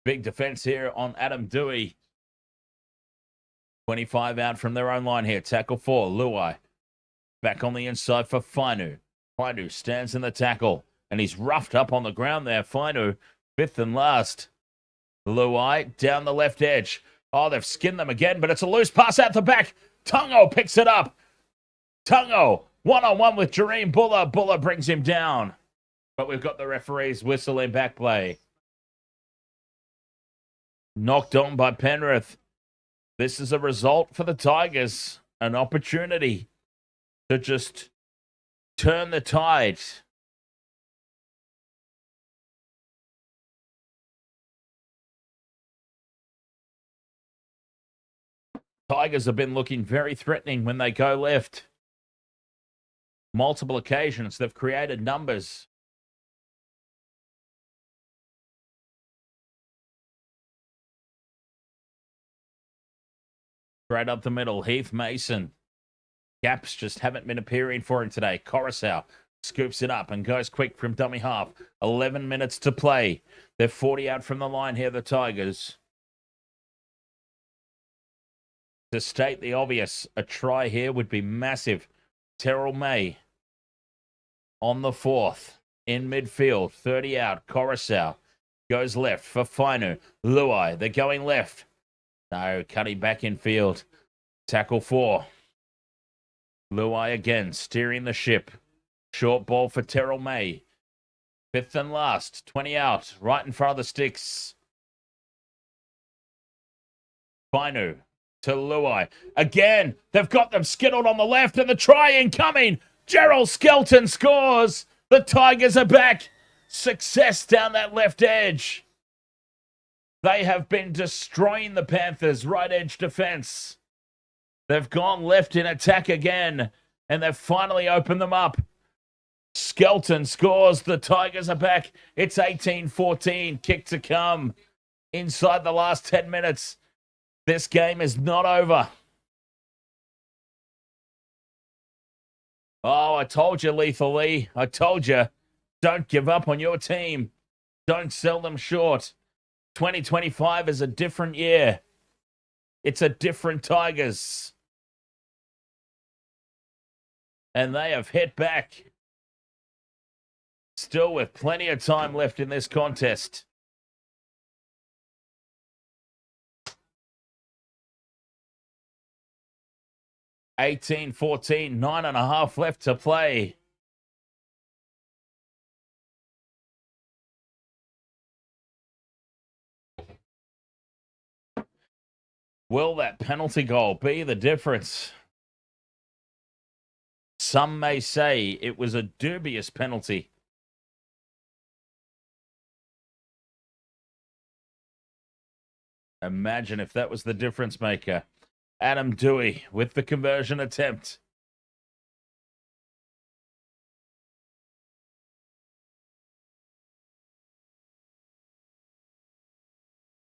Big defense here on Adam Dewey. 25 out from their own line here. Tackle 4, Luai. Back on the inside for Fainu. Fainu stands in the tackle. And he's roughed up on the ground there. Fainu, 5th and last. Luai down the left edge. Oh, they've skinned them again, but it's a loose pass out the back. Tungo picks it up. Tungo, one-on-one with Jarome Buller. Buller brings him down. But we've got the referee's whistle in back play. Knocked on by Penrith. This is a result for the Tigers. An opportunity to just turn the tide. Tigers have been looking very threatening when they go left. Multiple occasions, they've created numbers. Straight up the middle, Heath Mason. Gaps just haven't been appearing for him today. Coruscant scoops it up and goes quick from dummy half. 11 minutes to play. They're 40 out from the line here, the Tigers. To state the obvious, a try here would be massive. Terrell May on the 4th. In midfield, 30 out. Coruscant goes left for Fainu. Luai, they're going left. No, cutting back in field. Tackle 4. Luai again, steering the ship. Short ball for Terrell May. 5th and last, 20 out. Right in front of the sticks. Fainu to Luai. Again, they've got them skittled on the left and the try incoming. Gerald Skelton scores. The Tigers are back. Success down that left edge. They have been destroying the Panthers' right edge defense. They've gone left in attack again, and they've finally opened them up. Skelton scores. The Tigers are back. It's 18-14. Kick to come inside the last 10 minutes. This game is not over. Oh, I told you, Lethal Lee. I told you. Don't give up on your team. Don't sell them short. 2025 is a different year. It's a different Tigers. And they have hit back. Still with plenty of time left in this contest. (18-14), 9.5 left to play. Will that penalty goal be the difference? some may say it was a dubious penalty. Imagine if that was the difference maker. Adam Dewey with the conversion attempt.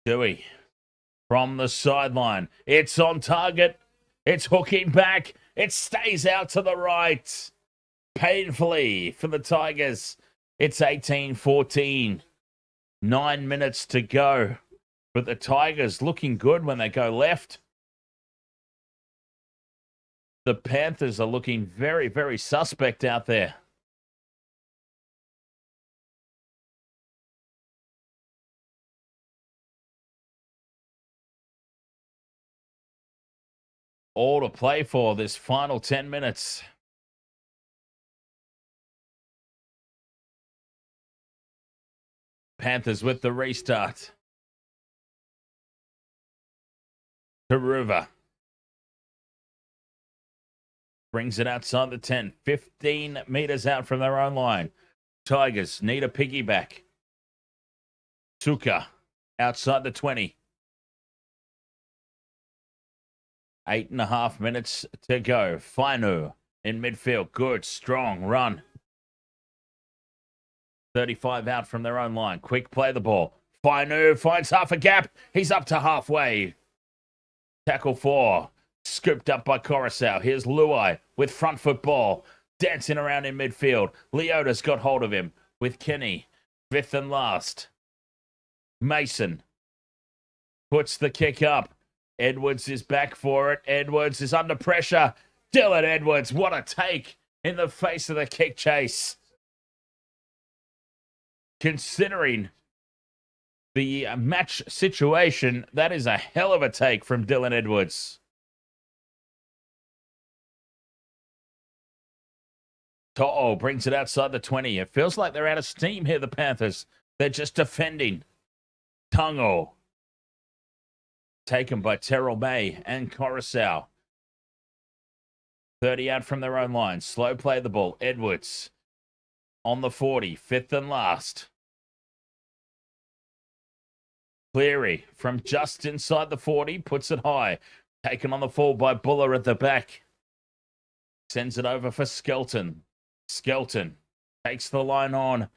Dewey from the sideline. It's on target. It's hooking back. It stays out to the right. Painfully for the Tigers. It's 18-14. 9 minutes to go. But the Tigers looking good when they go left. The Panthers are looking very, very suspect out there. All to play for this final 10 minutes. Panthers with the restart. Taruva. Brings it outside the 10. 15 meters out from their own line. Tigers need a piggyback. Suka outside the 20. 8.5 minutes to go. Fainu in midfield. Good, strong run. 35 out from their own line. Quick play the ball. Fainu finds half a gap. He's up to halfway. Tackle 4. Scooped up by Coruscant. Here's Luai with front foot ball. Dancing around in midfield. Leota's got hold of him with Kenny. 5th and last. Mason puts the kick up. Edwards is back for it. Edwards is under pressure. Dylan Edwards, what a take in the face of the kick chase. Considering the match situation, that is a hell of a take from Dylan Edwards. To'o brings it outside the 20. It feels like they're out of steam here, the Panthers. They're just defending. Tungo. Taken by Terrell May and Coruscant. 30 out from their own line. Slow play the ball. Edwards on the 40. 5th and last. Cleary from just inside the 40. Puts it high. Taken on the full by Buller at the back. Sends it over for Skelton. Skelton takes the line on.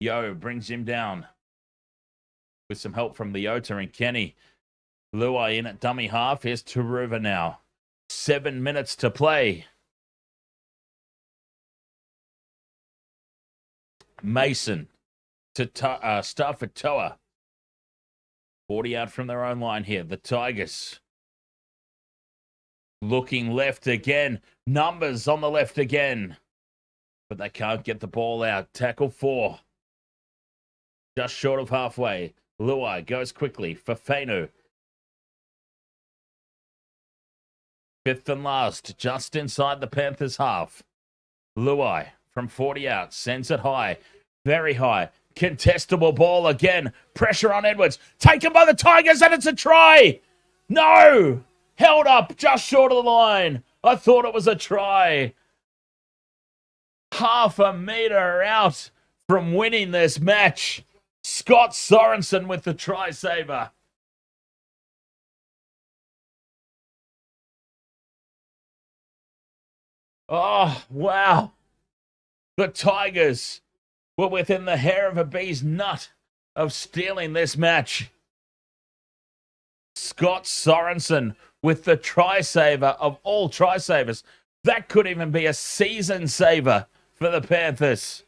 Yo brings him down. With some help from Leota and Kenny. Luai in at dummy half. Here's Taruva now. 7 minutes to play. Mason to Stafford Toa. 40 out from their own line here. The Tigers looking left again. Numbers on the left again. But they can't get the ball out. Tackle 4. Just short of halfway. Luai goes quickly for Fainu. 5th and last, just inside the Panthers' half. Luai from 40 out, sends it high, very high. Contestable ball again. Pressure on Edwards. Taken by the Tigers, and it's a try. No! Held up just short of the line. I thought it was a try. Half a meter out from winning this match. Scott Sorensen with the try saver. Oh, wow. The Tigers were within the hair of a bee's nut of stealing this match. Scott Sorensen with the try saver of all try savers. That could even be a season saver for the Panthers.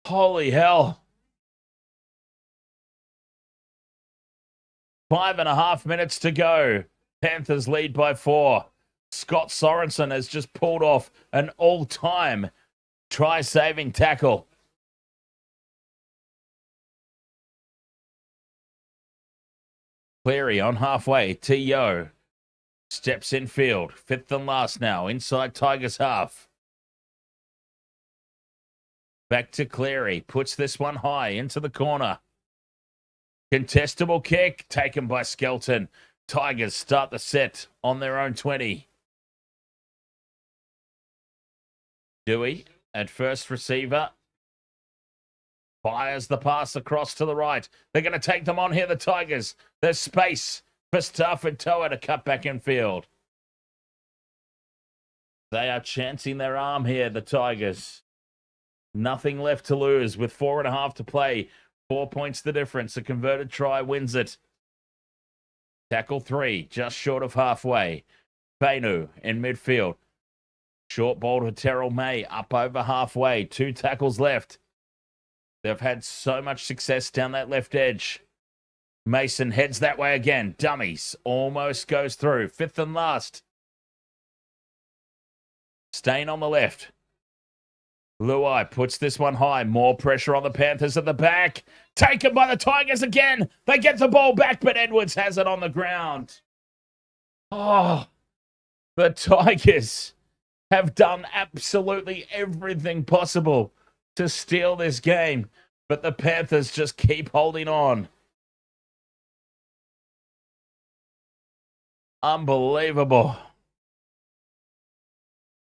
Holy hell. 5.5 minutes to go. Panthers lead by 4. Scott Sorensen has just pulled off an all-time try-saving tackle. Cleary on halfway. T.O. steps in field. 5th and last now. Inside Tigers half. Back to Cleary. Puts this one high into the corner. Contestable kick taken by Skelton. Tigers start the set on their own 20. Dewey at first receiver. Fires the pass across to the right. They're going to take them on here, the Tigers. There's space for Stafford Toa to cut back in field. They are chancing their arm here, the Tigers. Nothing left to lose with 4.5 to play. 4 points the difference. A converted try wins it. Tackle 3, just short of halfway. Fainu in midfield. Short ball to Terrell May, up over halfway. 2 tackles left. They've had so much success down that left edge. Mason heads that way again. Dummies. Almost goes through. 5th and last. Stain on the left. Luai puts this one high. More pressure on the Panthers at the back. Taken by the Tigers again. They get the ball back, but Edwards has it on the ground. Oh, the Tigers have done absolutely everything possible to steal this game, but the Panthers just keep holding on. Unbelievable.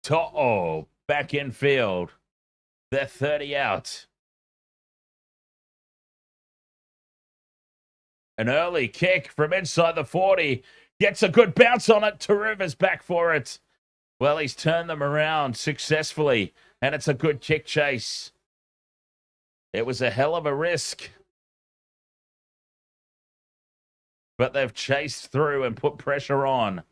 To'o back in field. They're 30 out. An early kick from inside the 40. Gets a good bounce on it. Taruva's back for it. Well, he's turned them around successfully, and it's a good kick chase. It was a hell of a risk, but they've chased through and put pressure on.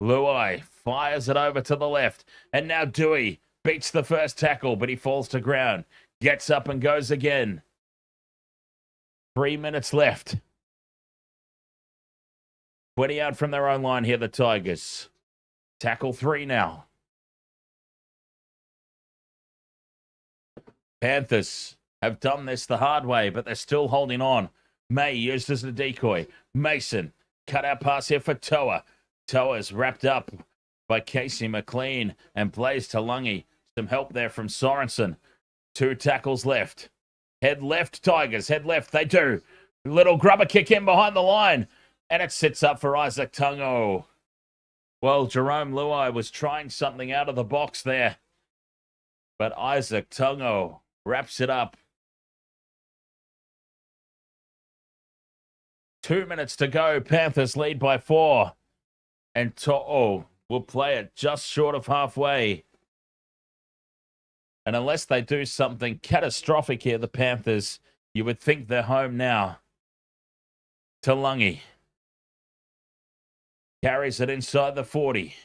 Luai fires it over to the left, and now Dewey beats the first tackle, but he falls to ground. Gets up and goes again. 3 minutes left. 20 out from their own line here, the Tigers. Tackle 3 now. Panthers have done this the hard way, but they're still holding on. May used as a decoy. Mason, cut out pass here for Toa. Toa's wrapped up by Casey McLean and plays to Lungy. Some help there from Sorensen. 2 tackles left. Head left, Tigers. Head left, they do. Little grubber kick in behind the line. And it sits up for Isaac Tungo. Well, Jarome Luai was trying something out of the box there. But Isaac Tungo wraps it up. 2 minutes to go. Panthers lead by 4. And To'o will play it just short of halfway. And unless they do something catastrophic here, the Panthers, you would think they're home now. Talangi carries it inside the 40.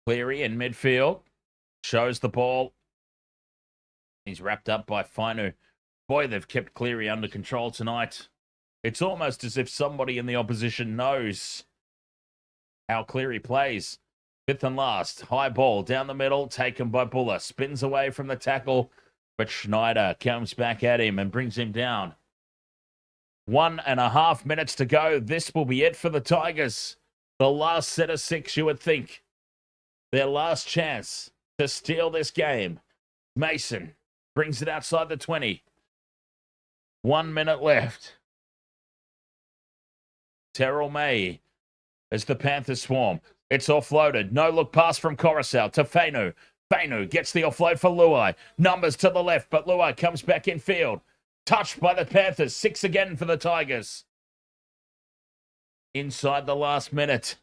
Cleary in midfield. Shows the ball. He's wrapped up by Fainu. Boy, they've kept Cleary under control tonight. It's almost as if somebody in the opposition knows how Cleary plays. 5th and last. High ball down the middle. Taken by Buller. Spins away from the tackle. But Schneider comes back at him and brings him down. 1.5 minutes to go. This will be it for the Tigers. The last set of 6, you would think. Their last chance to steal this game. Mason brings it outside the 20. 1 minute left. Terrell May as the Panthers swarm. It's offloaded. No look pass from Coruscant to Fainu. Fainu gets the offload for Luai. Numbers to the left, but Luai comes back in field. Touched by the Panthers. 6 again for the Tigers. Inside the last minute.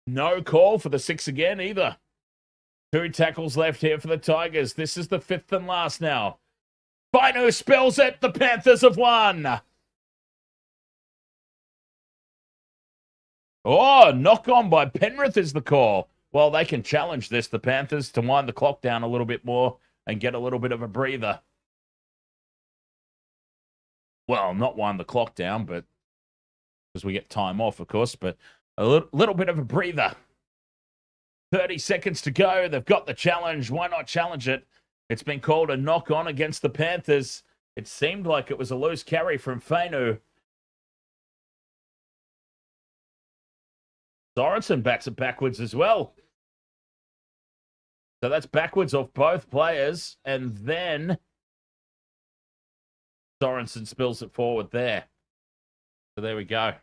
No call for the 6 again either. 2 tackles left here for the Tigers. This is the 5th and last now. Fainu spills it. The Panthers have won. Oh, knock on by Penrith is the call. Well, they can challenge this, the Panthers, to wind the clock down a little bit more and get a little bit of a breather. Well, not wind the clock down, but because we get time off, of course, but a little bit of a breather. 30 seconds to go. They've got the challenge. Why not challenge it? It's been called a knock on against the Panthers. It seemed like it was a loose carry from Fainu. Sorensen bats it backwards as well. So that's backwards off both players. And then Sorensen spills it forward there. So there we go.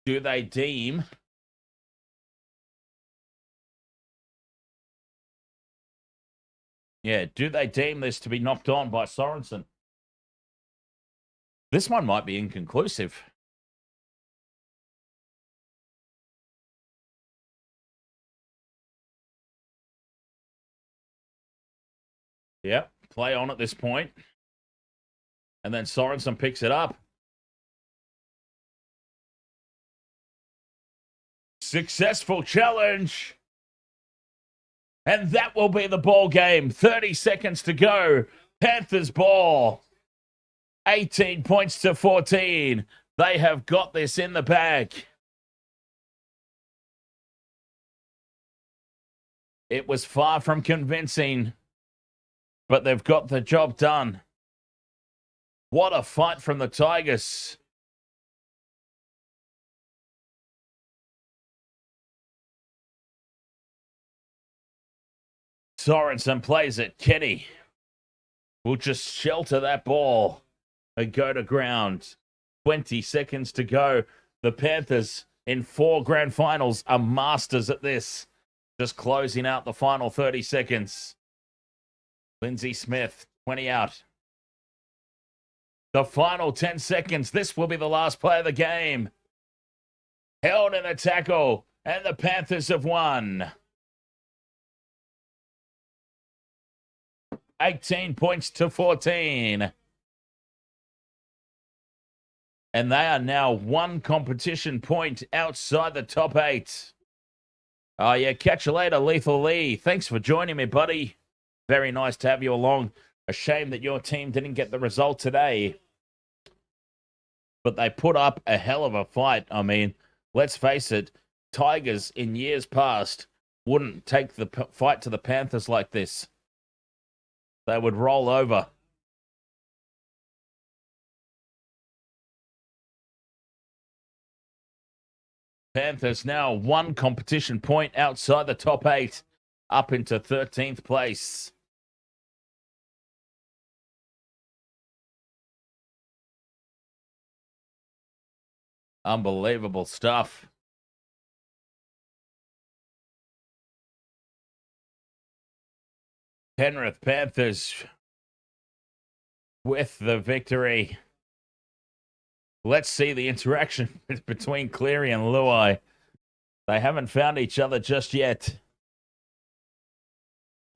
Do they deem this to be knocked on by Sorensen? This one might be inconclusive. Yep, play on at this point. And then Sorensen picks it up. Successful challenge. And that will be the ball game. 30 seconds to go. Panthers ball. 18 points to 14. They have got this in the bag. It was far from convincing, but they've got the job done. What a fight from the Tigers. Sorensen plays it. Kenny will just shelter that ball and go to ground. 20 seconds to go. The Panthers in 4 grand finals are masters at this. Just closing out the final 30 seconds. Lindsay Smith, 20 out. The final 10 seconds. This will be the last play of the game. Held in a tackle, and the Panthers have won. 18 points to 14. And they are now 1 competition point outside the top 8. Oh, yeah, catch you later, Lethal Lee. Thanks for joining me, buddy. Very nice to have you along. A shame that your team didn't get the result today. But they put up a hell of a fight. I mean, let's face it, Tigers in years past wouldn't take the fight to the Panthers like this. They would roll over. Panthers now 1 competition point outside the top 8, up into 13th place. Unbelievable stuff. Penrith Panthers with the victory. Let's see the interaction between Cleary and Luai. They haven't found each other just yet.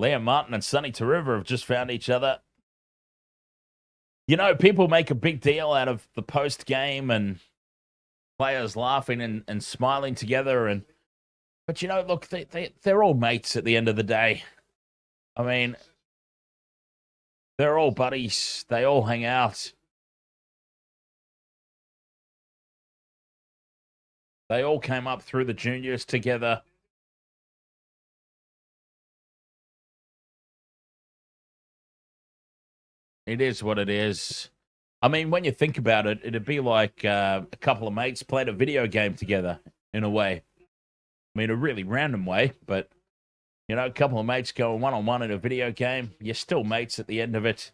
Liam Martin and Sonny Taruva have just found each other. You know, people make a big deal out of the post-game and players laughing and smiling together. But, you know, look, they're all mates at the end of the day. I mean, they're all buddies. They all hang out. They all came up through the juniors together. It is what it is. I mean, when you think about it, it'd be like a couple of mates played a video game together, in a way. I mean, a really random way, but, you know, a couple of mates going one-on-one in a video game, you're still mates at the end of it,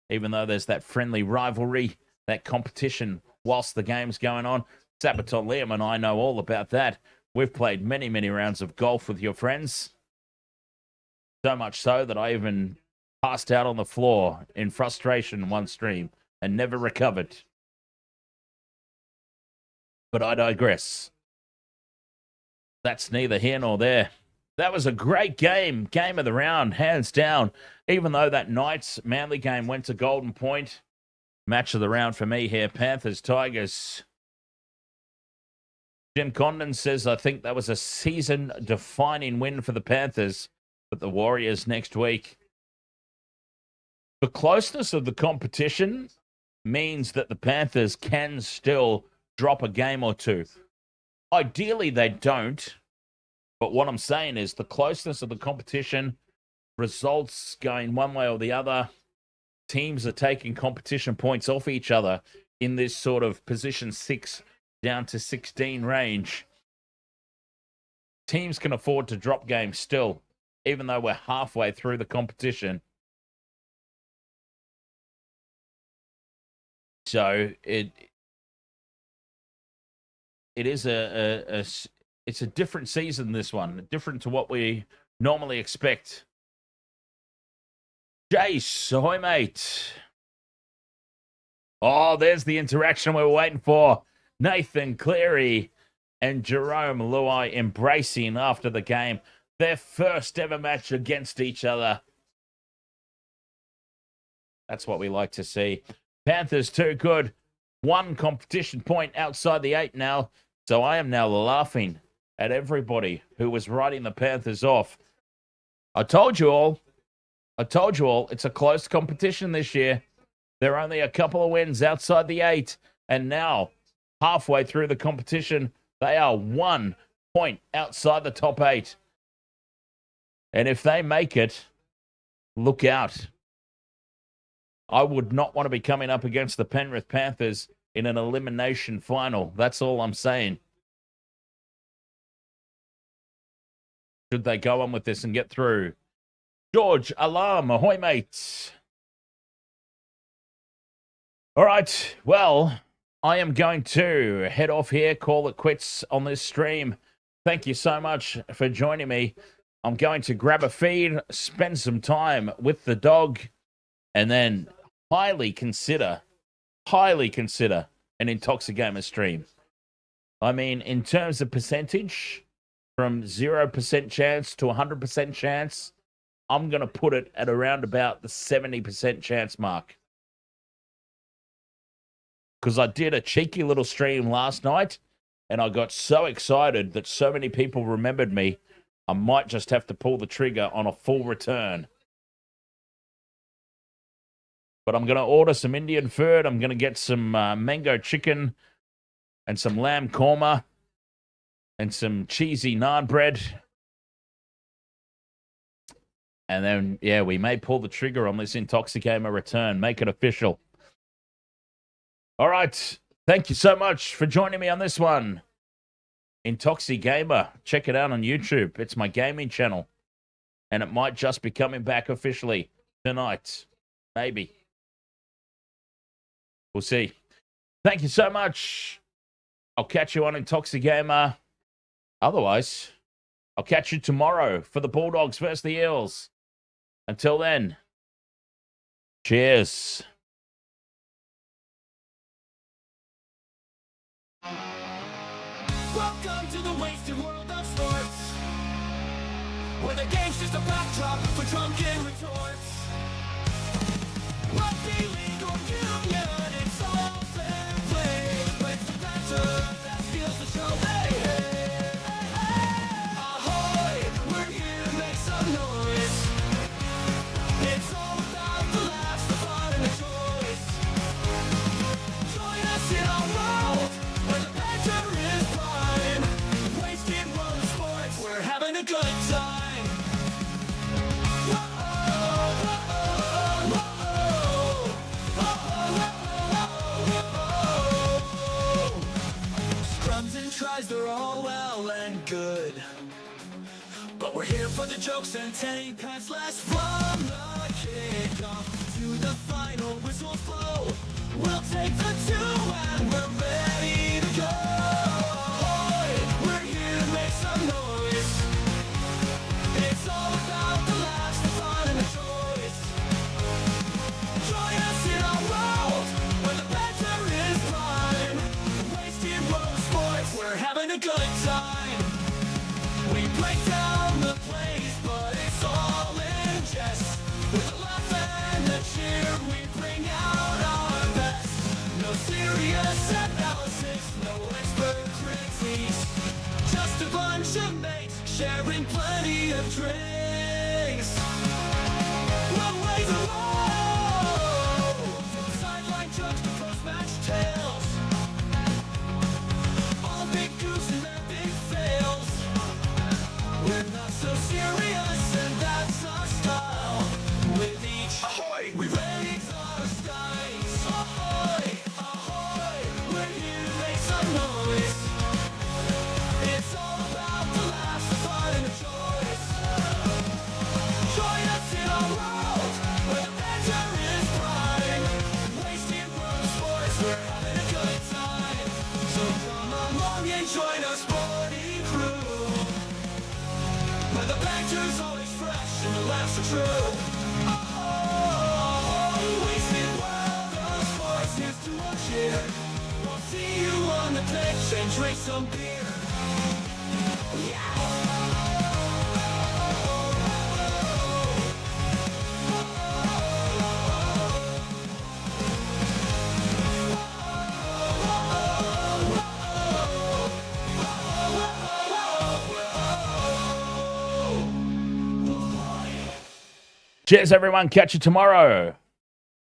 even though there's that friendly rivalry, that competition whilst the game's going on. Sabaton Liam and I know all about that. We've played many, many rounds of golf with your friends. So much so that I even passed out on the floor in frustration one stream and never recovered. But I digress. That's neither here nor there. That was a great game. Game of the round, hands down. Even though that Knights Manly game went to Golden Point. Match of the round for me here. Panthers, Tigers. Jim Condon says, I think that was a season-defining win for the Panthers, but the Warriors next week. The closeness of the competition means that the Panthers can still drop a game or two. Ideally, they don't, but what I'm saying is the closeness of the competition, results going one way or the other, teams are taking competition points off each other in this sort of position 6 down to 16 range. Teams can afford to drop games still. even though we're halfway through the competition. So it is it's a different season, this one, different to what we normally expect. Jace, ahoy, mate. Oh, there's the interaction we were waiting for. Nathan Cleary and Jarome Luai embracing after the game. Their first ever match against each other. That's what we like to see. Panthers too good. 1 competition point outside the 8 now. So I am now laughing at everybody who was writing the Panthers off. I told you all, it's a close competition this year. They're only a couple of wins outside the 8. And now, halfway through the competition, they are 1 point outside the top 8. And if they make it, look out. I would not want to be coming up against the Penrith Panthers in an elimination final. That's all I'm saying. Should they go on with this and get through? George, alarm, ahoy, mates. All right, well, I am going to head off here, call it quits on this stream. Thank you so much for joining me. I'm going to grab a feed, spend some time with the dog, and then highly consider an Intoxigamer stream. I mean, in terms of percentage, from 0% chance to 100% chance, I'm going to put it at around about the 70% chance mark. Because I did a cheeky little stream last night, and I got so excited that so many people remembered me, I might just have to pull the trigger on a full return. But I'm going to order some Indian food. I'm going to get some mango chicken and some lamb korma and some cheesy naan bread. And then, yeah, we may pull the trigger on this Intoxigamer return. Make it official. All right. Thank you so much for joining me on this one. Intoxigamer. Check it out on YouTube. It's my gaming channel. And it might just be coming back officially tonight. Maybe. We'll see. Thank you so much. I'll catch you on Intoxigamer. Otherwise, I'll catch you tomorrow for the Bulldogs versus the Eels. Until then, cheers. Welcome to the wasted world of sports, where the game's just a backdrop for drunken retorts. Rugby league or union, it's all fair play. With the banter that steals the show. Hey, hey, hey. Ahoy, we're here to make some noise. It's all about the laughs, the fun, and the choice. Join us in our world where the banter is prime. Wasted world of sports, we're having a good time. Scrums and tries, they're all well and good, but we're here for the jokes and tank pass last from the kickoff to the final whistle blow. We'll take the 2 and we're ready to go. Ahoy, we're here to make some noise. It's all about the laughs, the fun, and the choice. Join us in our world where the banter is prime. Wasted world of sports, we're having a good time. We break down the plays, but it's all in jest. With a laugh and a cheer, we bring out our best. No serious analysis, no expert critiques. Just a bunch of mates sharing plenty of drinks. No way to roll. From sideline jokes to post-match tales. All big goofs and their big fails. We're not so serious, and that's our style. With each ahoy, we raise our skies. Ahoy, ahoy, we're here to make some noise. It's all about the laughs, the fun, and the choice. beer's always fresh and the laughs are true. Oh, wasted world of sports, here's to a cheer. We'll see you on the pitch and drink some beer. Cheers, everyone. Catch you tomorrow.